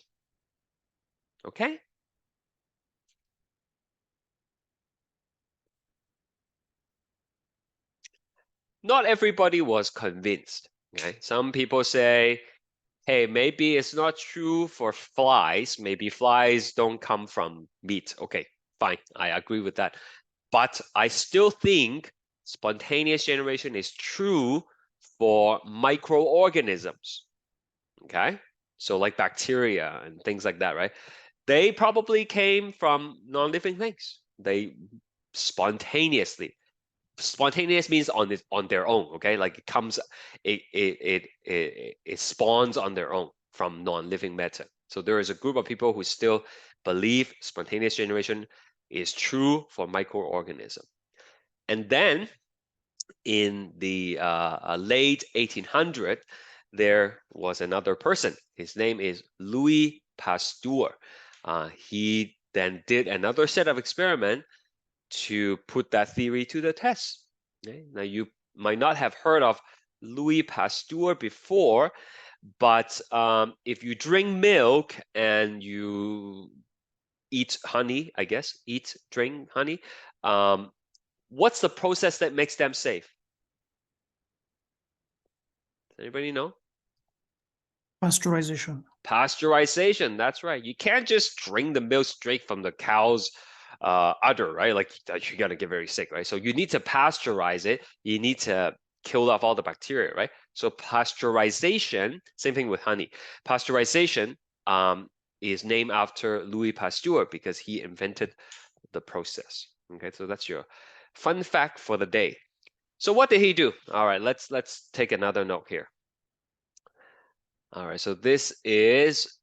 Okay? Not everybody was convinced. Okay? Some people say, hey, maybe it's not true for flies. Maybe flies don't come from meat. Okay, fine. I agree with that. But I still think spontaneous generation is true for microorganisms. Okay, so like bacteria and things like that, right? They probably came from non-living things. They spontaneously. Spontaneous means on their own. Okay, like it comes, it spawns on their own from non-living matter. So there is a group of people who still believe spontaneous generation is true for microorganism. And then in the late 1800s, there was another person. His name is Louis Pasteur. He then did another set of experiment to put that theory to the test. Okay? Now, you might not have heard of Louis Pasteur before, but if you drink milk and you eat honey, I guess, drink honey, what's the process that makes them safe? Does anybody know? Pasteurization. Pasteurization, that's right. You can't just drink the milk straight from the cow's udder, right? Like you're gonna get very sick, right? So you need to pasteurize it. You need to kill off all the bacteria, right? So pasteurization, same thing with honey. Pasteurization is named after Louis Pasteur because he invented the process. Okay, so that's your fun fact for the day. So what did he do? All right, let's take another note here. All right, so this is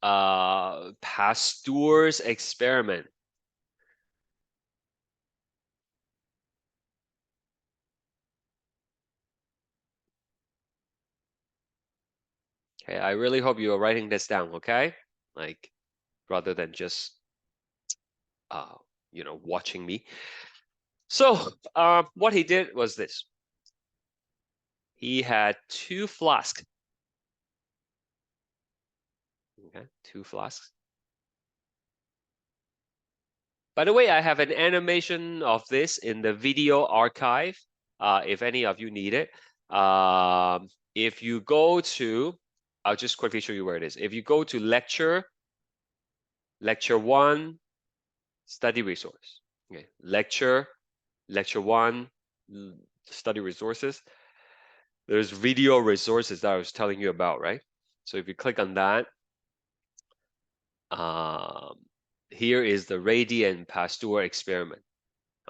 Pasteur's experiment. Okay, I really hope you are writing this down, okay? Like, rather than just, you know, watching me. So, what he did was this. He had 2 flasks. Okay, 2 flasks. By the way, I have an animation of this in the video archive, if any of you need it. If you go to, I'll just quickly show you where it is. If you go to lecture 1, study resource. Okay, lecture 1, study resources. There's video resources that I was telling you about, right? So if you click on that, here is the Rady and Pasteur experiment,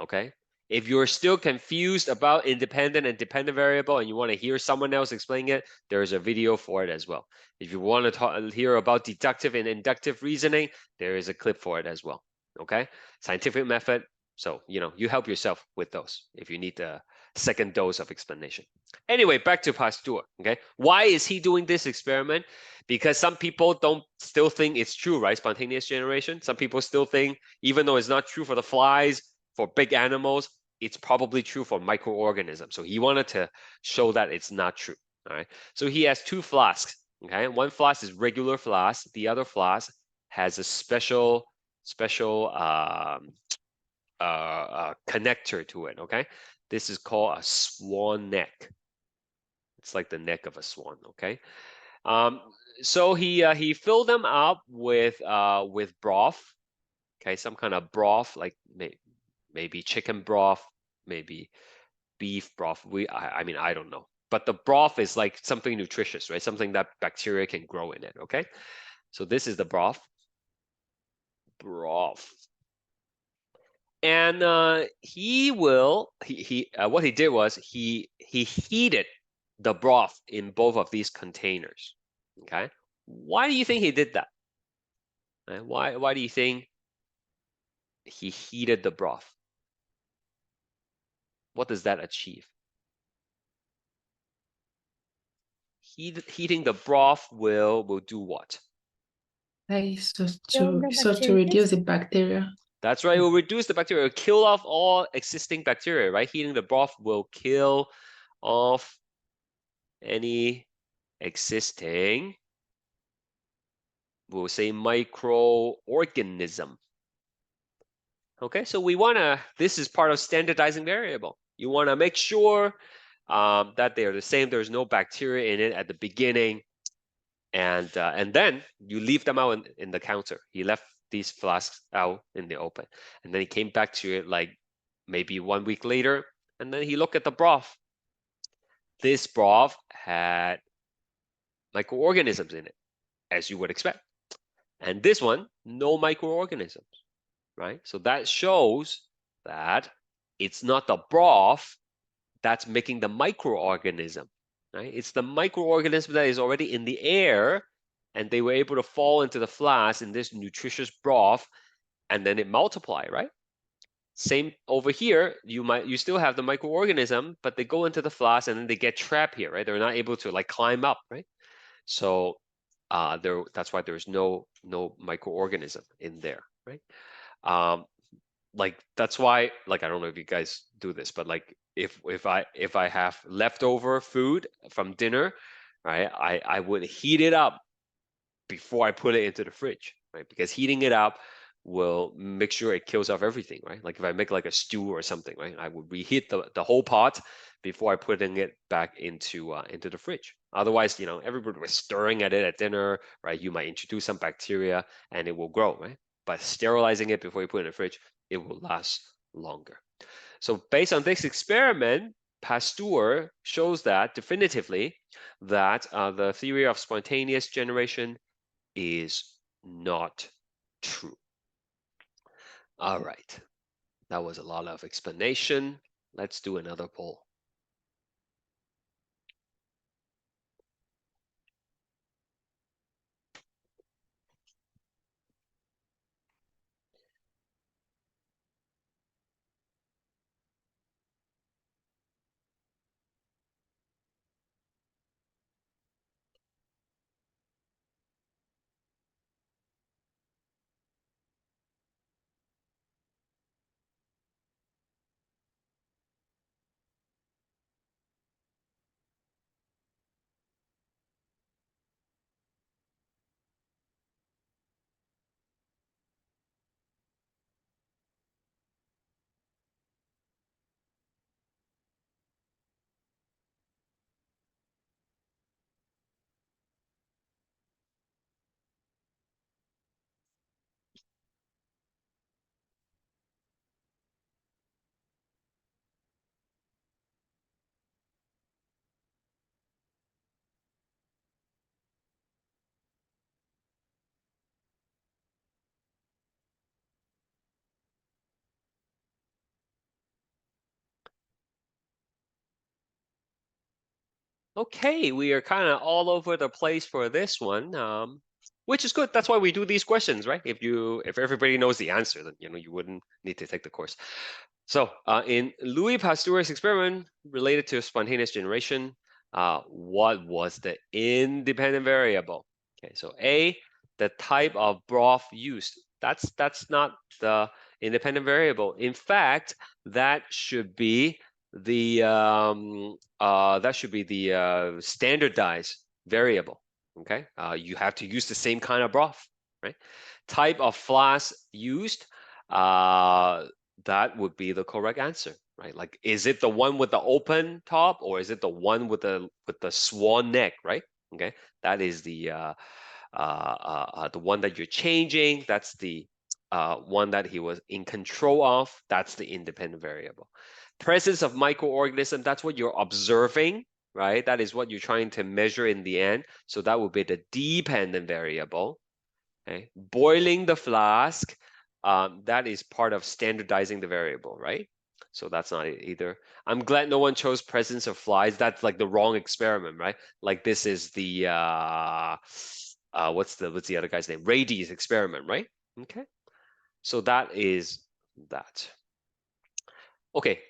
okay? If you're still confused about independent and dependent variable and you want to hear someone else explain it, there's a video for it as well. If you want to hear about deductive and inductive reasoning, there is a clip for it as well, okay? Scientific method, so, you know, you help yourself with those if you need a second dose of explanation. Anyway, back to Pasteur, okay? Why is he doing this experiment? Because some people still think it's true, right? Spontaneous generation. Some people still think, even though it's not true for the flies, for big animals, it's probably true for microorganisms. So he wanted to show that it's not true, all right? So he has 2 flasks. Okay, one flask is regular flask. The other flask has a special connector to it. Okay, this is called a swan neck. It's like the neck of a swan. Okay, so he filled them up with broth. Okay, some kind of broth, like maybe chicken broth, maybe beef broth. I mean, I don't know. But the broth is like something nutritious, right? Something that bacteria can grow in it, okay? So this is the broth. And what he did was he heated the broth in both of these containers, okay? Why do you think he did that? Why do you think he heated the broth? What does that achieve? Heating the broth will do what? Like, so Kill to the so to bacteria. reduce the bacteria. That's right, it will reduce the bacteria, it will kill off all existing bacteria, right? Heating the broth will kill off any existing, we'll say, microorganism. Okay, so this is part of standardizing variable. You wanna make sure that they are the same, there's no bacteria in it at the beginning, and then you leave them out in the counter. He left these flasks out in the open, and then he came back to it like maybe 1 week later, and then he looked at the broth. This broth had microorganisms in it, as you would expect, and this one, no microorganisms, right? So that shows that it's not the broth that's making the microorganism, right? It's the microorganism that is already in the air, and they were able to fall into the flask in this nutritious broth, and then it multiply, right? Same over here, you still have the microorganism, but they go into the flask and then they get trapped here, right? They're not able to like climb up, right? So that's why there's no microorganism in there, right? Like that's why, like, I don't know if you guys do this, but like if I have leftover food from dinner, right, I would heat it up before I put it into the fridge, right? Because heating it up will make sure it kills off everything, right? Like if I make like a stew or something, right, I would reheat the whole pot before I putting it back into the fridge. Otherwise, everybody was stirring at it at dinner, right? You might introduce some bacteria and it will grow, right? But sterilizing it before you put it in the fridge, it will last longer. So based on this experiment, Pasteur shows that definitively that the theory of spontaneous generation is not true. All right, that was a lot of explanation. Let's do another poll. Okay, we are kind of all over the place for this one, which is good. That's why we do these questions, right? If everybody knows the answer, then you wouldn't need to take the course. So in Louis Pasteur's experiment related to spontaneous generation, what was the independent variable? Okay, so A, the type of broth used. That's not the independent variable. In fact, that should be the standardized variable, Okay, you have to use the same kind of broth, right? Type of flask used, that would be the correct answer, right? Like, is it the one with the open top, or is it the one with the swan neck, right? Okay, that is the one that you're changing. That's the one that he was in control of. That's the independent variable. Presence of microorganism, that's what you're observing, right? That is what you're trying to measure in the end. So that would be the dependent variable. Okay, boiling the flask, that is part of standardizing the variable, right? So that's not it either. I'm glad no one chose presence of flies. That's like the wrong experiment, right? Like this is the what's the other guy's name? Rady's experiment, right? Okay, so that is that. Okay,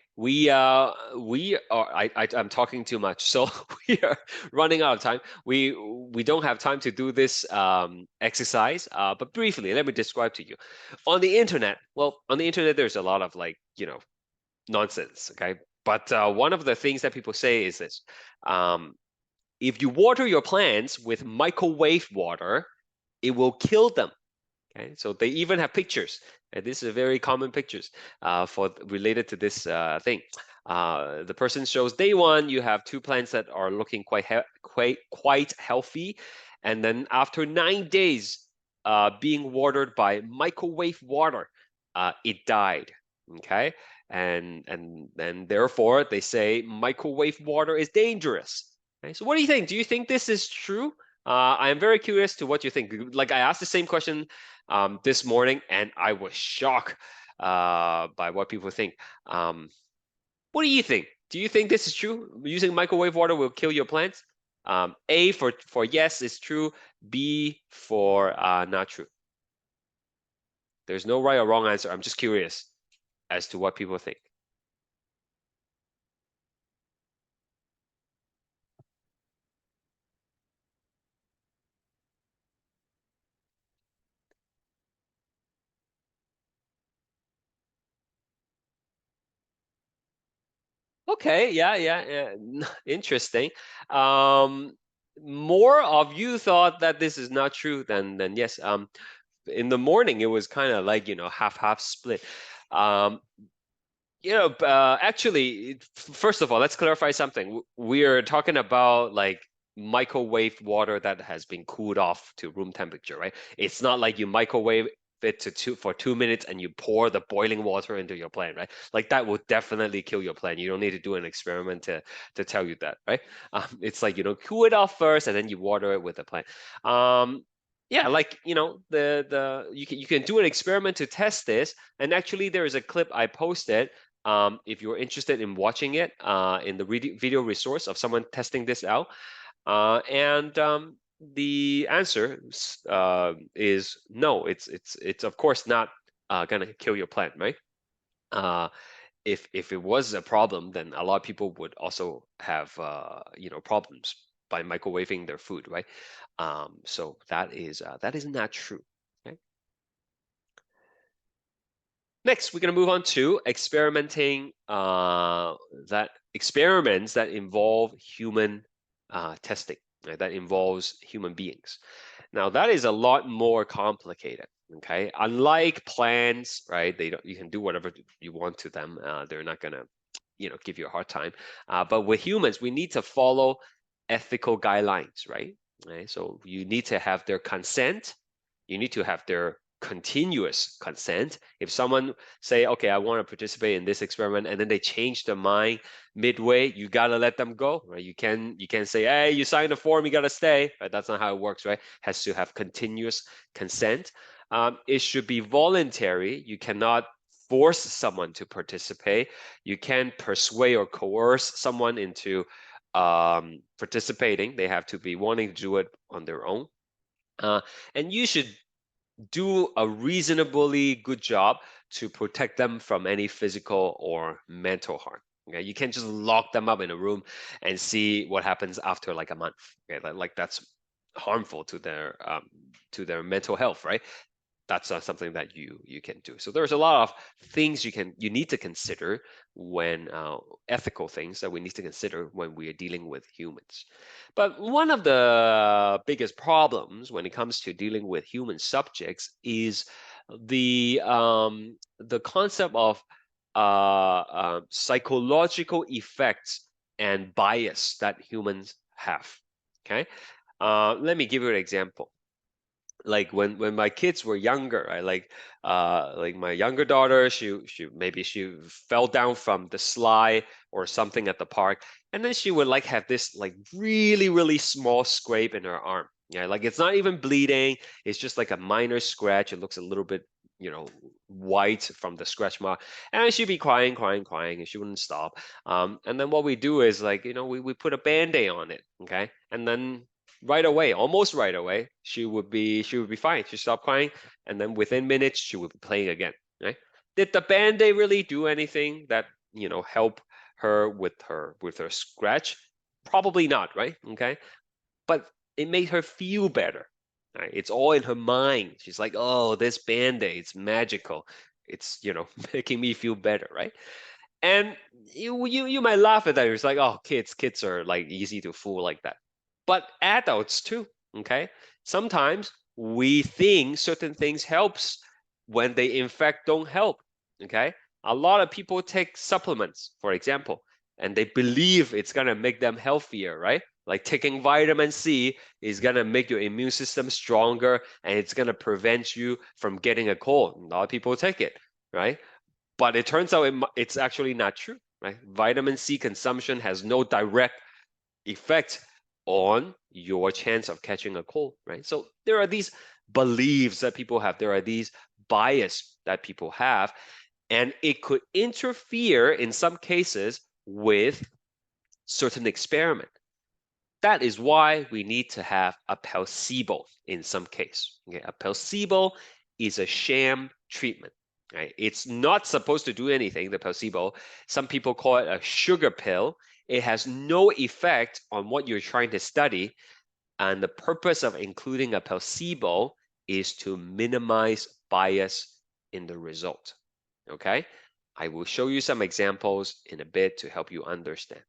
I'm talking too much, so we are running out of time. We don't have time to do this exercise, but briefly let me describe to you. On the internet, well, on the internet there's a lot of, like, you know, nonsense, okay? But one of the things that people say is this: if you water your plants with microwave water, it will kill them. Okay, so they even have pictures, and this is very common pictures for related to this thing. The person shows day one, you have two plants that are looking quite healthy, and then after 9 days being watered by microwave water, it died. Okay, and then therefore they say microwave water is dangerous. Okay, so what do you think? Do you think this is true? I am very curious to what you think. Like, I asked the same question this morning, and I was shocked by what people think. What do you think? Do you think this is true? Using microwave water will kill your plants? A for yes is true. B for not true. There's no right or wrong answer. I'm just curious as to what people think. Okay, yeah. Interesting. More of you thought that this is not true than yes. In the morning, it was kind of like, you know, half split. You know, actually, first of all, let's clarify something. We're talking about like microwave water that has been cooled off to room temperature, right? It's not like you microwave it for 2 minutes and you pour the boiling water into your plant, right? Like that would definitely kill your plant. You don't need to do an experiment to tell you that, right? It's like, you know, cool it off first and then you water it with the plant. Yeah, like, you know, you can do an experiment to test this. And actually, there is a clip I posted. If you're interested in watching it, in the video resource of someone testing this out. The answer is no. It's of course not gonna kill your plant, right? If it was a problem, then a lot of people would also have you know, problems by microwaving their food, right? So that is not true. Okay. Next, we're going to move on to experimenting experiments that involve human testing, right? That involves human beings. Now, that is a lot more complicated. Okay, unlike plants, right? You can do whatever you want to them. They're not gonna, you know, give you a hard time. But with humans, we need to follow ethical guidelines, right? Right. So you need to have their consent. You need to have their continuous consent. If someone say, okay, I want to participate in this experiment, and then they change their mind midway, you gotta let them go, right? You can't say, hey, you signed the form, you gotta stay, right? That's not how it works, right? Has to have continuous consent. It should be voluntary. You cannot force someone to participate. You can't persuade or coerce someone into participating. They have to be wanting to do it on their own. And you should do a reasonably good job to protect them from any physical or mental harm. Okay, you can't just lock them up in a room and see what happens after like a month. Okay, like that's harmful to their mental health, right? that's not something that you can do. So there's a lot of things you need to consider when ethical things that we need to consider when we are dealing with humans. But one of the biggest problems when it comes to dealing with human subjects is the concept of psychological effects and bias that humans have. Okay, let me give you an example. Like when my kids were younger, right? Like my younger daughter, she maybe she fell down from the slide or something at the park, and then she would like have this like really small scrape in her arm. Yeah, like it's not even bleeding, it's just like a minor scratch. It looks a little bit, you know, white from the scratch mark, and she'd be crying, and she wouldn't stop. And then what we do is, like, you know, we put a band-aid on it, okay, and then right away, almost right away, she would be fine. She stopped crying, and then within minutes she would be playing again. Right? Did the band-aid really do anything that, you know, help her with her scratch? Probably not, right? Okay, but it made her feel better. Right? It's all in her mind. She's like, oh, this band-aid, it's magical. It's, you know, making me feel better, right? And you might laugh at that. It's like, oh, kids are like easy to fool like that. But adults too, okay? Sometimes we think certain things helps when they in fact don't help, okay? A lot of people take supplements, for example, and they believe it's gonna make them healthier, right? Like taking vitamin C is gonna make your immune system stronger and it's gonna prevent you from getting a cold. A lot of people take it, right? But it turns out it's actually not true, right? Vitamin C consumption has no direct effect on your chance of catching a cold, right? So there are these beliefs that people have, there are these bias that people have, and it could interfere in some cases with certain experiment. That is why we need to have a placebo in some case. Okay, a placebo is a sham treatment. Right? It's not supposed to do anything, the placebo. Some people call it a sugar pill. It has no effect on what you're trying to study. And the purpose of including a placebo is to minimize bias in the result. Okay? I will show you some examples in a bit to help you understand.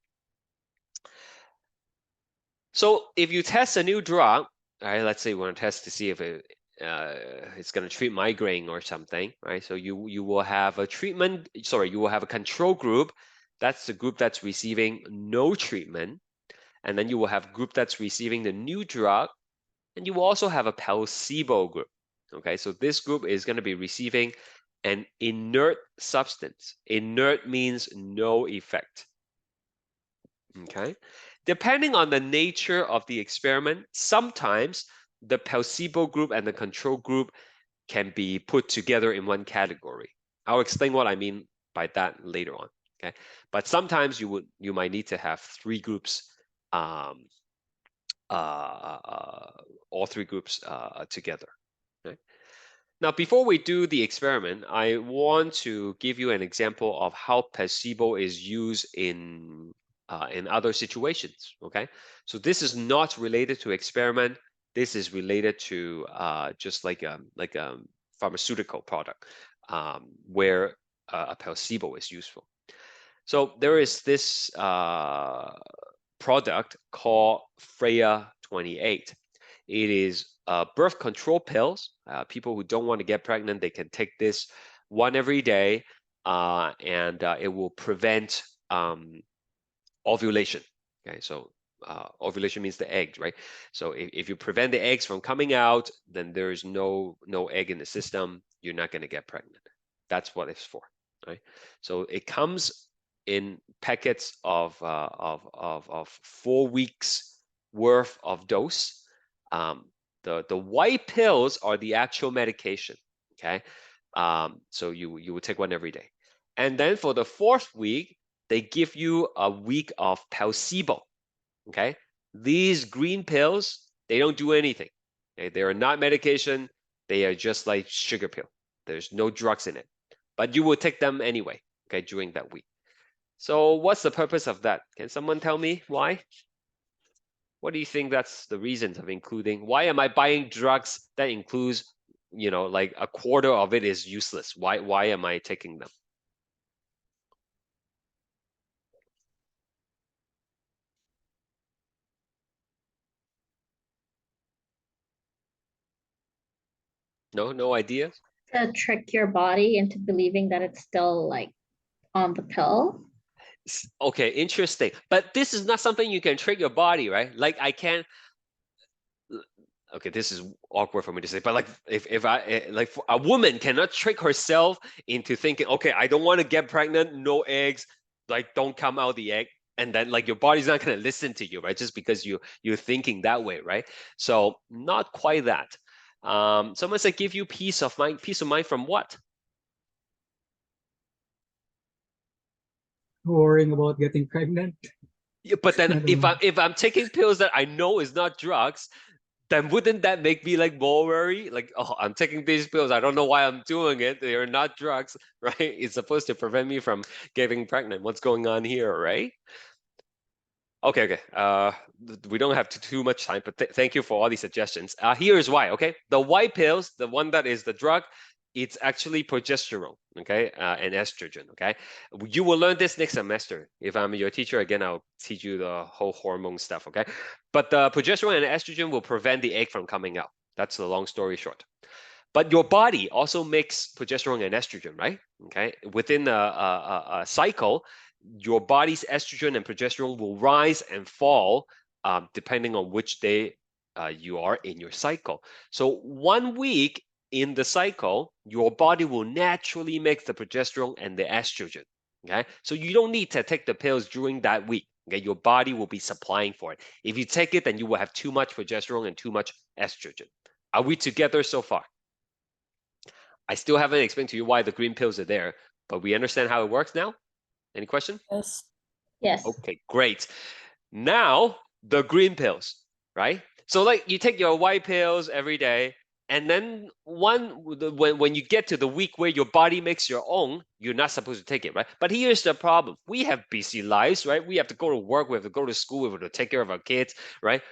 So if you test a new drug, right, let's say you want to test to see if it's going to treat migraine or something, right? So you will have a you will have a control group. That's the group that's receiving no treatment. And then you will have a group that's receiving the new drug. And you will also have a placebo group. Okay, so this group is going to be receiving an inert substance. Inert means no effect. Okay. Depending on the nature of the experiment, sometimes the placebo group and the control group can be put together in one category. I'll explain what I mean by that later on. Okay, but sometimes you might need to have three groups, all three groups together. Okay? Now, before we do the experiment, I want to give you an example of how placebo is used in other situations, okay? So this is not related to experiment. This is related to just like a pharmaceutical product where a placebo is useful. So there is this product called Freya 28. It is birth control pills. People who don't want to get pregnant, they can take this one every day, and it will prevent ovulation. Okay, so ovulation means the eggs, right? So if you prevent the eggs from coming out, then there's no egg in the system. You're not going to get pregnant. That's what it's for, right? So it comes in packets of 4 weeks worth of dose. The white pills are the actual medication. Okay, so you would take one every day, and then for the 4th week, they give you a week of placebo. Okay, these green pills, they don't do anything. Okay? They are not medication. They are just like sugar pill. There's no drugs in it, but you will take them anyway. Okay, during that week. So what's the purpose of that? Can someone tell me why? What do you think that's the reasons of including? Why am I buying drugs that includes you know, like a quarter of it is useless. Why am I taking them? No idea? To trick your body into believing that it's still like on the pill. Okay, interesting. But this is not something you can trick your body, right? Like I can't. Okay, this is awkward for me to say, but like if I like a woman cannot trick herself into thinking, okay, I don't want to get pregnant, no eggs, like don't come out the egg, and then like your body's not gonna listen to you, right? Just because you're thinking that way, right? So not quite that. Someone said give you peace of mind. Peace of mind from what? Worrying about getting pregnant. Yeah, but I then don't know. if I'm taking pills that I know is not drugs, then wouldn't that make me like more worry? Like, oh, I'm taking these pills. I don't know why I'm doing it. They are not drugs, right? It's supposed to prevent me from getting pregnant. What's going on here, right? Okay. We don't have too much time, but thank you for all these suggestions. Here's why, okay? The white pills, the one that is the drug, it's actually progesterone, okay, and estrogen, okay? You will learn this next semester. If I'm your teacher, again, I'll teach you the whole hormone stuff, okay? But the progesterone and estrogen will prevent the egg from coming out. That's the long story short. But your body also makes progesterone and estrogen, right? Okay, within a cycle, your body's estrogen and progesterone will rise and fall depending on which day you are in your cycle. So 1 week in the cycle, your body will naturally make the progesterone and the estrogen. Okay, so you don't need to take the pills during that week. Okay, your body will be supplying for it. If you take it, then you will have too much progesterone and too much estrogen. Are we together so far? I still haven't explained to you why the green pills are there, but we understand how it works now? Any question? Yes. Yes. Okay, great. Now, the green pills, right? So like you take your white pills every day, and then when you get to the week where your body makes your own, you're not supposed to take it, right? But here's the problem. We have busy lives, right? We have to go to work, we have to go to school, we have to take care of our kids, right?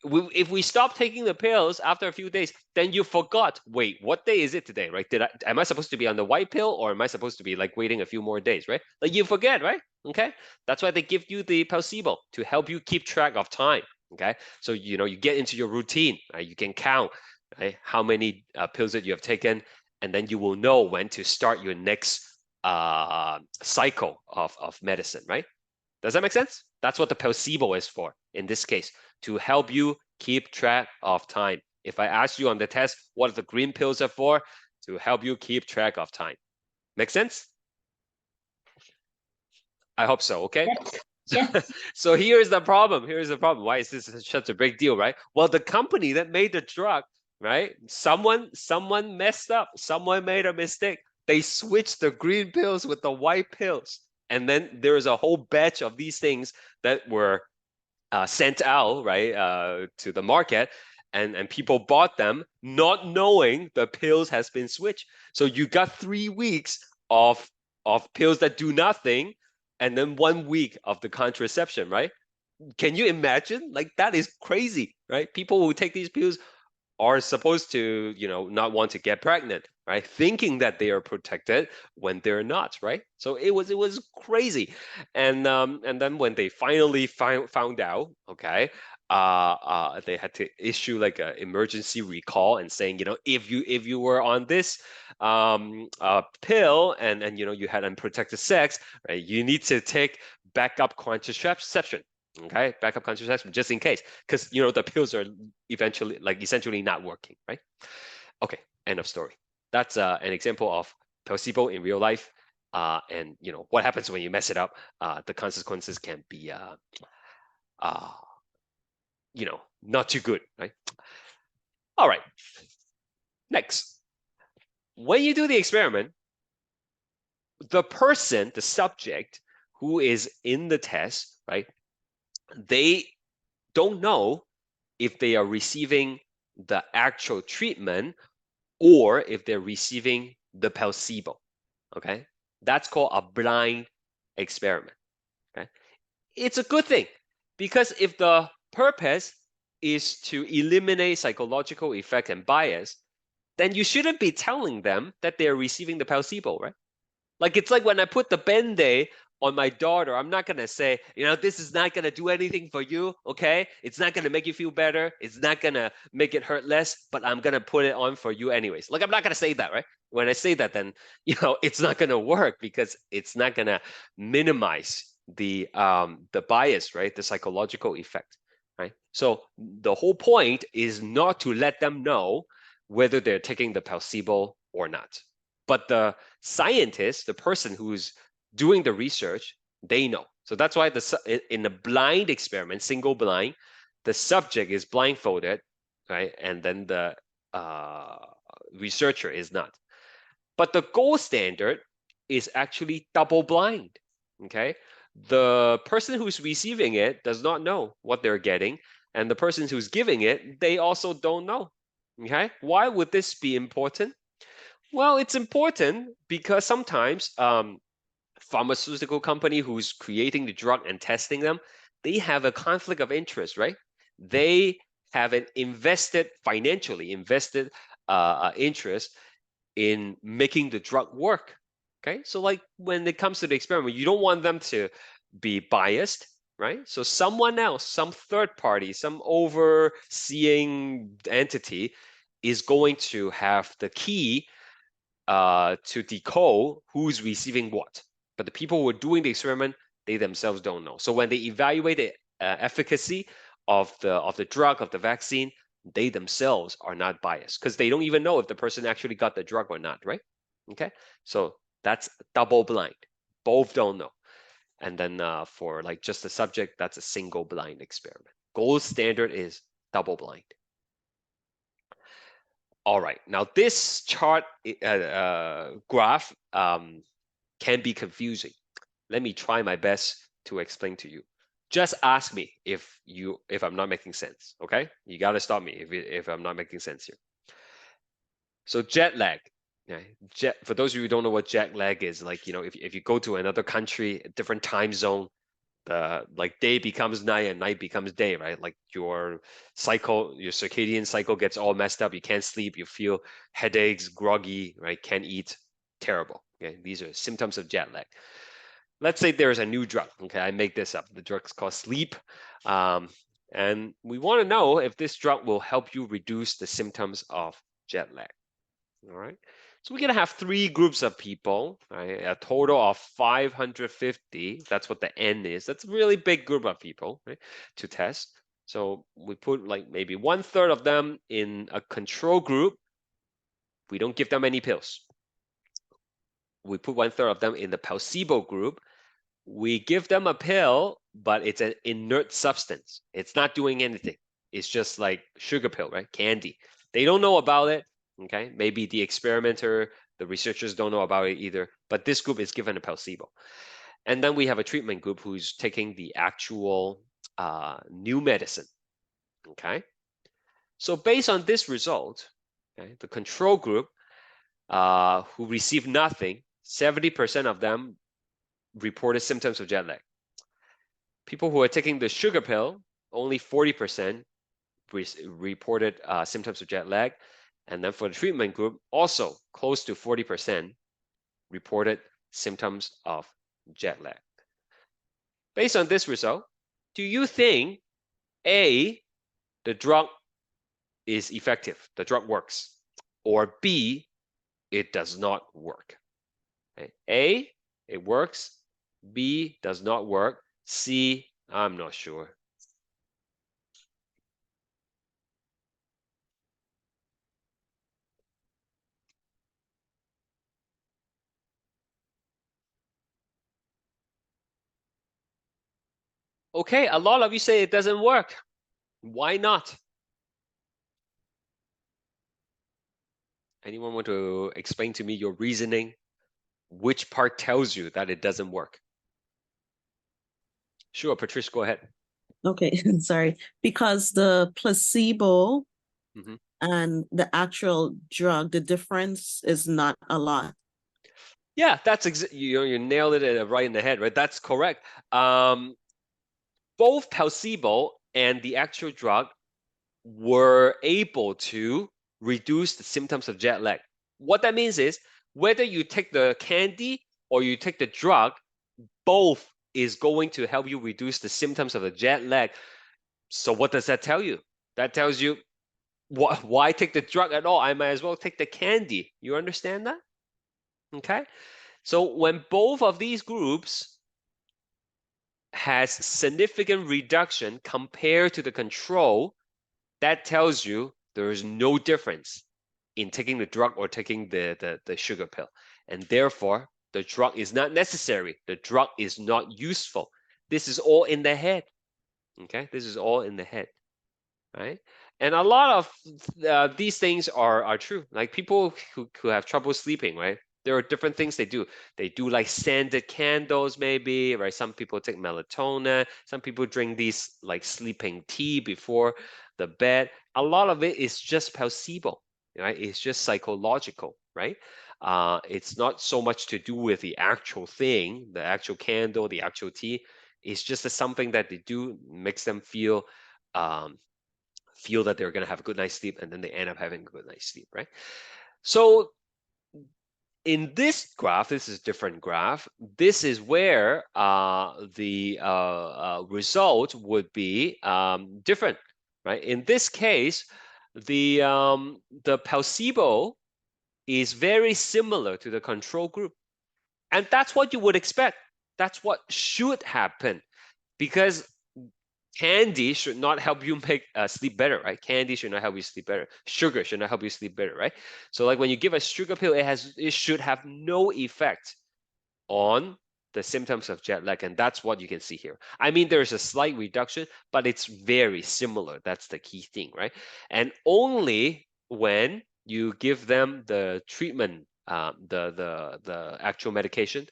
If we stop taking the pills after a few days, then you forgot, wait, what day is it today, right? Am I supposed to be on the white pill, or am I supposed to be like waiting a few more days, right? Like you forget, right? Okay, that's why they give you the placebo to help you keep track of time. Okay, so you know you get into your routine, right? You can count, right, how many pills that you have taken, and then you will know when to start your next cycle of medicine, right? Does that make sense? That's what the placebo is for in this case, to help you keep track of time. If I ask you on the test what the green pills are for, to help you keep track of time. Make sense? I hope so, okay? Yes. So here's the problem. Here's the problem. Why is this such a big deal, right? Well, the company that made the drug, right? Someone messed up. Someone made a mistake. They switched the green pills with the white pills. And then there's a whole batch of these things that were sent out, right, to the market, and people bought them not knowing the pills has been switched. So you got 3 weeks of pills that do nothing, and then 1 week of the contraception, right? Can you imagine? Like that is crazy, right? People who take these pills are supposed to, you know, not want to get pregnant, right? Thinking that they are protected when they're not, right? So it was crazy, and then when they finally found out, okay, they had to issue like an emergency recall and saying, you know, if you were on this pill and you know you had unprotected sex, right, you need to take backup contraception. Okay, backup contraception just in case, because you know the pills are essentially not working, right? Okay, end of story. That's an example of placebo in real life, and you know what happens when you mess it up. The consequences can be, you know, not too good, right? All right. Next, when you do the experiment, the person, the subject who is in the test, right? They don't know if they are receiving the actual treatment or if they're receiving the placebo, okay? That's called a blind experiment, okay? It's a good thing because if the purpose is to eliminate psychological effect and bias, then you shouldn't be telling them that they're receiving the placebo, right? Like, it's like when I put the Band-Aid on my daughter, I'm not gonna say, this is not gonna do anything for you, okay? It's not gonna make you feel better. It's not gonna make it hurt less, but I'm gonna put it on for you anyways. Like, I'm not gonna say that, right? When I say that, then, it's not gonna work because it's not gonna minimize the bias, right? The psychological effect, right? So the whole point is not to let them know whether they're taking the placebo or not. But the scientist, the person who's doing the research, they know. So that's why in a blind experiment, single blind, the subject is blindfolded, right? And then the researcher is not. But the gold standard is actually double blind, okay? The person who's receiving it does not know what they're getting, and the person who's giving it, they also don't know, okay? Why would this be important? Well, it's important because sometimes pharmaceutical company who's creating the drug and testing them, they have a conflict of interest, right? They have an financially invested interest in making the drug work, okay? So like when it comes to the experiment, you don't want them to be biased, right? So someone else, some third party, some overseeing entity is going to have the key to decode who's receiving what. But the people who are doing the experiment, they themselves don't know. So when they evaluate the efficacy of the drug, of the vaccine, they themselves are not biased because they don't even know if the person actually got the drug or not, right? Okay, so that's double blind. Both don't know. And then for like just the subject, that's a single blind experiment. Gold standard is double blind. All right, now this chart graph can be confusing. Let me try my best to explain to you. Just ask me if I'm not making sense, okay? You gotta stop me if I'm not making sense here. So jet lag, okay? For those of you who don't know what jet lag is, like, if you go to another country, a different time zone, like day becomes night and night becomes day, right? Like your circadian cycle gets all messed up. You can't sleep, you feel headaches, groggy, right? Can't eat, terrible. Okay, these are symptoms of jet lag. Let's say there's a new drug. Okay, I make this up. The drug's called sleep. And we want to know if this drug will help you reduce the symptoms of jet lag. All right. So we're going to have 3 groups of people, right? A total of 550. That's what the N is. That's a really big group of people, right, to test. So we put like maybe 1/3 of them in a control group. We don't give them any pills. We put 1/3 of them in the placebo group. We give them a pill, but it's an inert substance. It's not doing anything. It's just like sugar pill, right? Candy. They don't know about it. Okay, maybe the experimenter, the researchers don't know about it either, but this group is given a placebo. And then we have a treatment group who's taking the actual new medicine, okay? So based on this result, okay, the control group who received nothing, 70% of them reported symptoms of jet lag. People who are taking the sugar pill, only 40% reported symptoms of jet lag. And then for the treatment group, also close to 40% reported symptoms of jet lag. Based on this result, do you think A, the drug is effective, the drug works, or B, it does not work? Okay. A, it works, B, does not work, C, I'm not sure. Okay, a lot of you say it doesn't work. Why not? Anyone want to explain to me your reasoning? Which part tells you that it doesn't work? Sure, Patrice, go ahead. Okay, sorry. Because the placebo Mhm. and the actual drug, the difference is not a lot. Yeah, that's you nailed it right in the head, right? That's correct. Both placebo and the actual drug were able to reduce the symptoms of jet lag. What that means is whether you take the candy or you take the drug, both is going to help you reduce the symptoms of the jet lag. So what does that tell you? That tells you why take the drug at all? I might as well take the candy. You understand that? Okay. So when both of these groups has significant reduction compared to the control, that tells you there is no difference in taking the drug or taking the sugar pill. And therefore, the drug is not necessary. The drug is not useful. This is all in the head. Okay, this is all in the head, right? And a lot of these things are true. Like people who have trouble sleeping, right? There are different things they do. They do like scented candles, maybe, right? Some people take melatonin. Some people drink these like sleeping tea before the bed. A lot of it is just placebo, right? It's just psychological, right? It's not so much to do with the actual thing, the actual candle, the actual tea. It's just something that they do makes them feel that they're going to have a good night's sleep, and then they end up having a good night's sleep, right? So in this graph, this is a different graph. This is where the result would be different, right? In this case, the placebo is very similar to the control group, and that's what you would expect. That's what should happen, because candy should not help you make sleep better, right? Candy should not help you sleep better. Sugar should not help you sleep better, right? So like when you give a sugar pill, it should have no effect on the symptoms of jet lag, and that's what you can see here. I mean, there's a slight reduction, but it's very similar. That's the key thing, right? And only when you give them the treatment, the actual medication,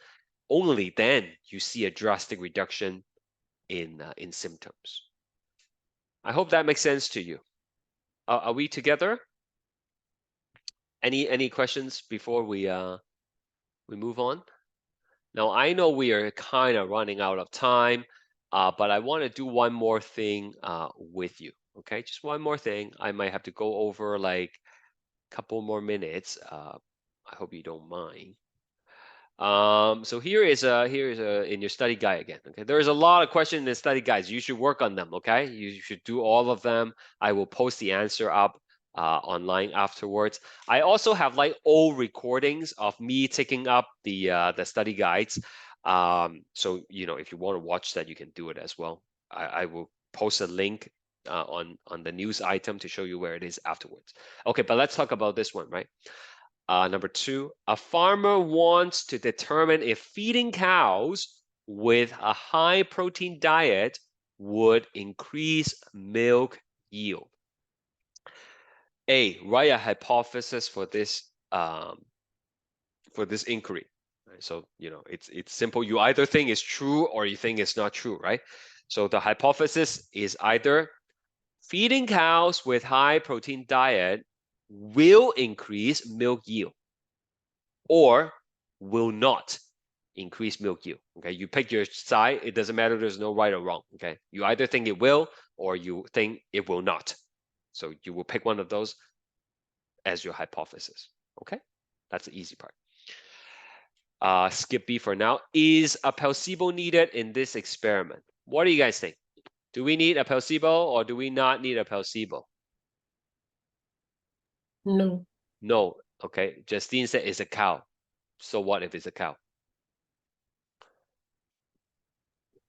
only then you see a drastic reduction in symptoms. I hope that makes sense to you. Are we together? Any questions before we move on? Now I know we are kind of running out of time, but I want to do one more thing with you. Okay, just one more thing. I might have to go over like a couple more minutes. I hope you don't mind. So here is in your study guide again. Okay, there's a lot of questions in the study guides. You should work on them. Okay, you should do all of them. I will post the answer up online afterwards. I also have like old recordings of me taking up the study guides. So you know, if you want to watch that, you can do it as well. I will post a link on the news item to show you where it is afterwards. Okay, but let's talk about this one, right? Number 2, a farmer wants to determine if feeding cows with a high protein diet would increase milk yield. A, write a hypothesis for this inquiry. Right? So you know it's simple. You either think it's true or you think it's not true, right? So the hypothesis is either feeding cows with high protein diet will increase milk yield or will not increase milk yield. Okay, you pick your side. It doesn't matter. There's no right or wrong. Okay, you either think it will or you think it will not. So you will pick one of those as your hypothesis. Okay, that's the easy part. Skip B for now. Is a placebo needed in this experiment? What do you guys think? Do we need a placebo or do we not need a placebo? No. No. Okay. Justine said it's a cow. So what if it's a cow?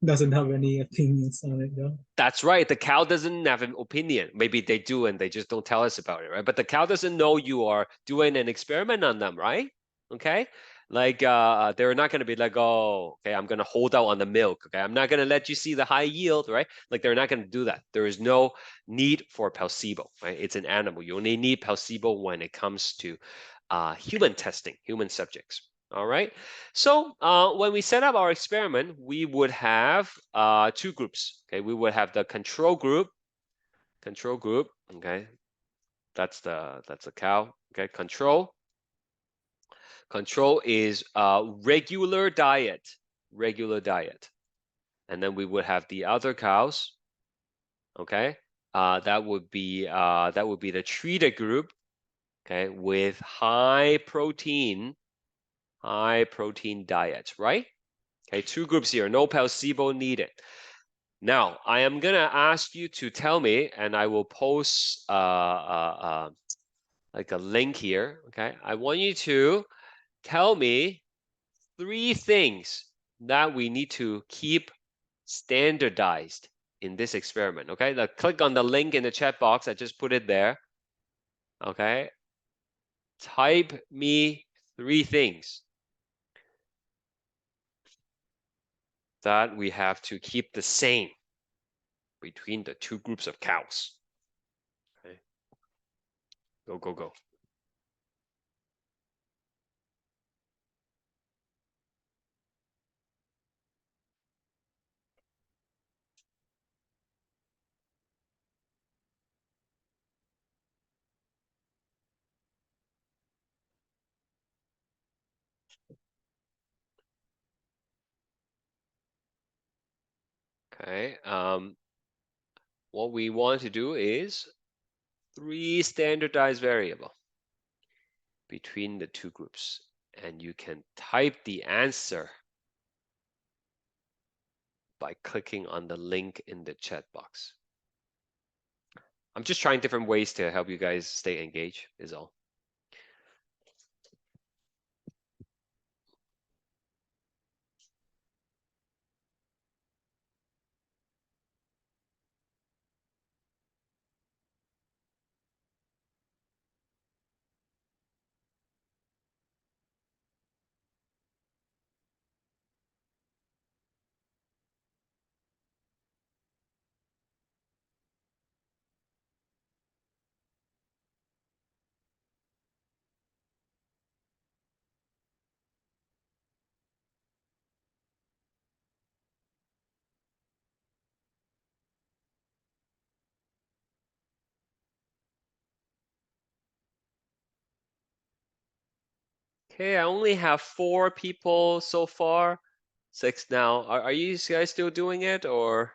Doesn't have any opinions on it though. That's right. The cow doesn't have an opinion. Maybe they do and they just don't tell us about it, right? But the cow doesn't know you are doing an experiment on them, right? Okay. Like they're not gonna be like, oh, okay, I'm gonna hold out on the milk. Okay, I'm not gonna let you see the high yield, right? Like they're not gonna do that. There is no need for placebo, right? It's an animal. You only need placebo when it comes to human testing, human subjects. All right. So when we set up our experiment, we would have 2 groups. Okay, we would have the control group. Okay, that's the cow. Okay, control is regular diet, and then we would have the other cows. Okay, that would be the treated group. okay, with high protein diets, right? Okay, 2 groups here, no placebo needed. Now, I am gonna ask you to tell me, and I will post like a link here, okay? I want you to tell me 3 things that we need to keep standardized in this experiment, okay? Now, click on the link in the chat box. I just put it there, okay? Type me 3 things that we have to keep the same between the 2 groups of cows. Okay. Go, go, go. Okay, what we want to do is 3 standardized variable between the 2 groups, and you can type the answer by clicking on the link in the chat box. I'm just trying different ways to help you guys stay engaged, is all. Okay, I only have 4 people so far. 6 now. Are you guys still doing it, or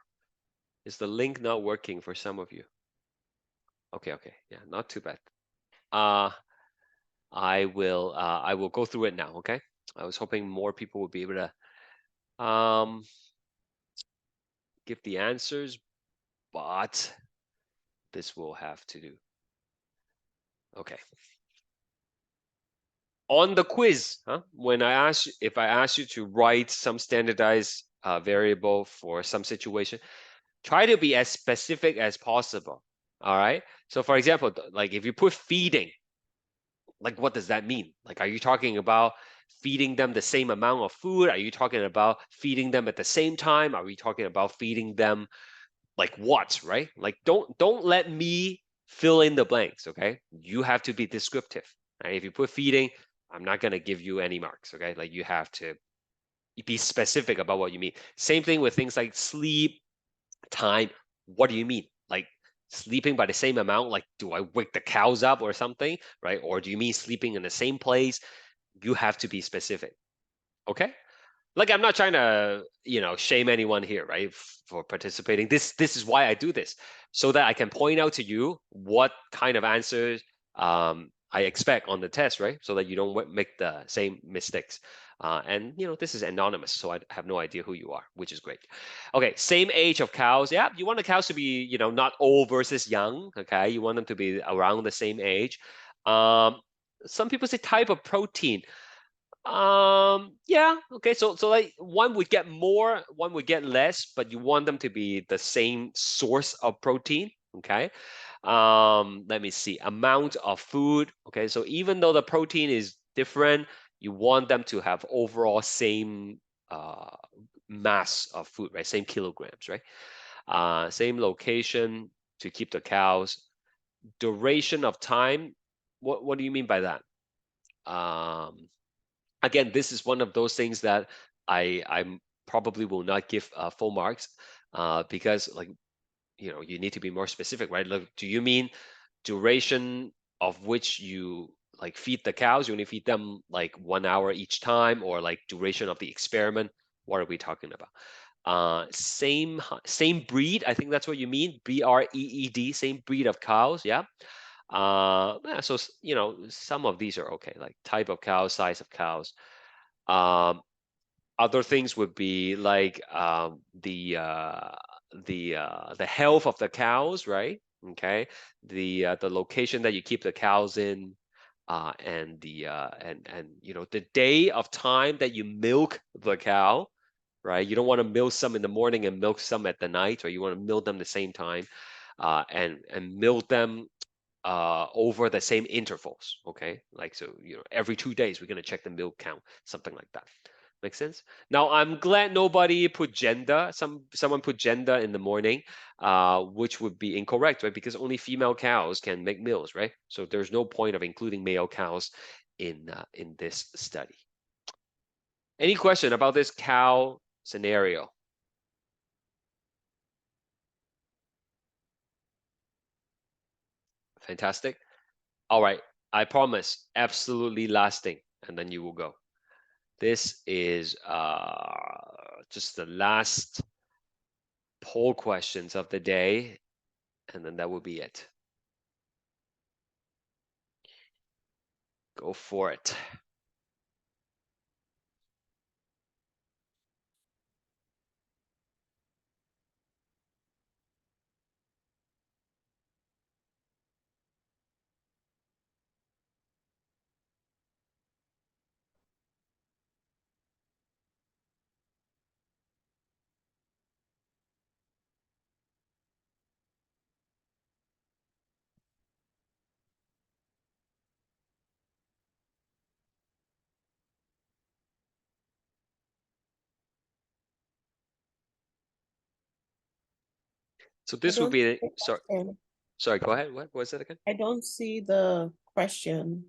is the link not working for some of you? Okay, okay, yeah, not too bad. I will go through it now, okay? I was hoping more people would be able to give the answers, but this will have to do. Okay. On the quiz, when if I ask you to write some standardized variable for some situation, try to be as specific as possible. All right. So for example, like if you put feeding, like what does that mean? Like, are you talking about feeding them the same amount of food? Are you talking about feeding them at the same time? Are we talking about feeding them like what, right? Like don't let me fill in the blanks, okay? You have to be descriptive. Right? If you put feeding, I'm not gonna give you any marks, okay? Like you have to be specific about what you mean. Same thing with things like sleep, time. What do you mean? Like sleeping by the same amount? Like do I wake the cows up or something, right? Or do you mean sleeping in the same place? You have to be specific, okay? Like I'm not trying to, shame anyone here, right, for participating. This is why I do this, so that I can point out to you what kind of answers I expect on the test, right? So that you don't make the same mistakes. And this is anonymous, so I have no idea who you are, which is great. Okay, same age of cows. Yeah, you want the cows to be, not old versus young. Okay, you want them to be around the same age. Some people say type of protein. Yeah, okay, so like one would get more, one would get less, but you want them to be the same source of protein, okay? Let me see, amount of food, okay? So even though the protein is different, you want them to have overall same mass of food, right? Same kilograms, right? Same location to keep the cows. Duration of time, what do you mean by that? Again, this is one of those things that I probably will not give full marks because like, you need to be more specific, right? Look, do you mean duration of which you like feed the cows? You only feed them like 1 hour each time, or like duration of the experiment? What are we talking about? Same breed, I think that's what you mean. BREED, same breed of cows, yeah. Yeah, so you know, some of these are okay, like type of cow, size of cows. Other things would be like the health of the cows, right? Okay, the location that you keep the cows in, and the and you know, the day of time that you milk the cow, right? You don't want to milk some in the morning and milk some at the night, or you want to milk them the same time, and milk them over the same intervals. Okay, like, so you know, every 2 days we're gonna check the milk count, something like that. Make sense? Now I'm glad nobody put gender. Someone put gender in the morning, which would be incorrect, right? Because only female cows can make milks, right? So there's no point of including male cows in this study. Any question about this cow scenario? Fantastic. All right, I promise, absolutely last thing, and then you will go. This is just the last poll questions of the day, and then that will be it. Go for it. So this would be, sorry, go ahead. What was it again? I don't see the question.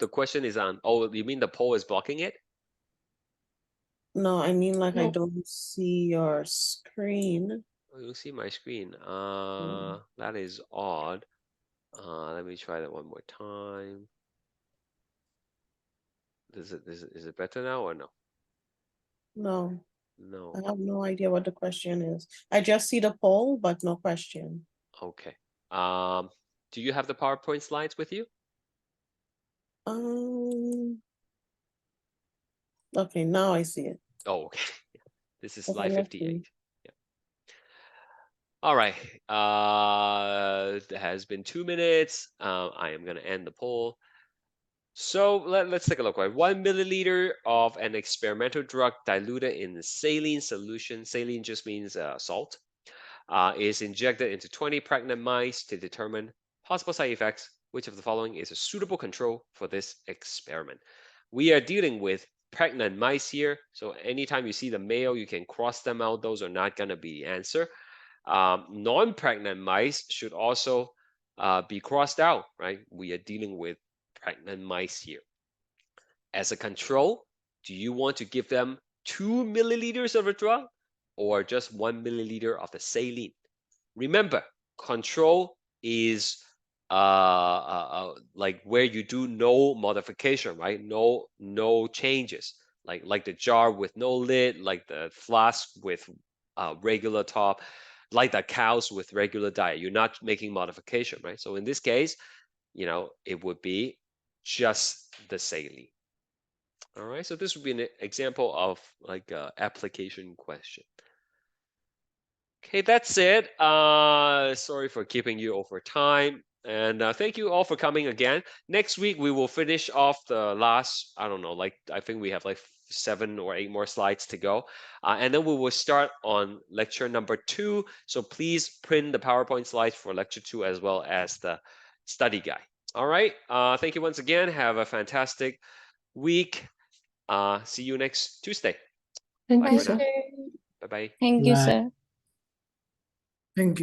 The question is on, oh, you mean the poll is blocking it? No, I mean like I No. don't see your screen. Oh, you see my screen. That is odd. Let me try that one more time. Is it better now or no? No, No. I have no idea what the question is. I just see the poll, but no question. Okay. Do you have the PowerPoint slides with you? Okay, now I see it. Oh, okay. This is Okay, slide let's 58. see. Yeah. All right. It has been 2 minutes. I am gonna end the poll. So let's take a look, right? 1 milliliter of an experimental drug diluted in saline solution. Saline just means salt. Is injected into 20 pregnant mice to determine possible side effects. Which of the following is a suitable control for this experiment? We are dealing with pregnant mice here. So anytime you see the male, you can cross them out. Those are not going to be the answer. Non-pregnant mice should also be crossed out, right? We are dealing with pregnant mice here. As a control, do you want to give them 2 milliliters of a drug or just 1 milliliter of the saline? Remember, control is like where you do no modification, right? No changes. Like the jar with no lid, like the flask with regular top, like the cows with regular diet. You're not making modification, right? So in this case, you know, it would be just the saline. All right, so this would be an example of like a application question. Okay, that's it. Sorry for keeping you over time. And thank you all for coming again. Next week, we will finish off the last, I don't know, like I think we have like 7 or 8 more slides to go. And then we will start on lecture number 2. So please print the PowerPoint slides for lecture 2 as well as the study guide. All right, thank you once again. Have a fantastic week. See you next Tuesday. Thank Bye you, for now. sir. Bye-bye. Thank you, Right. sir. Thank you.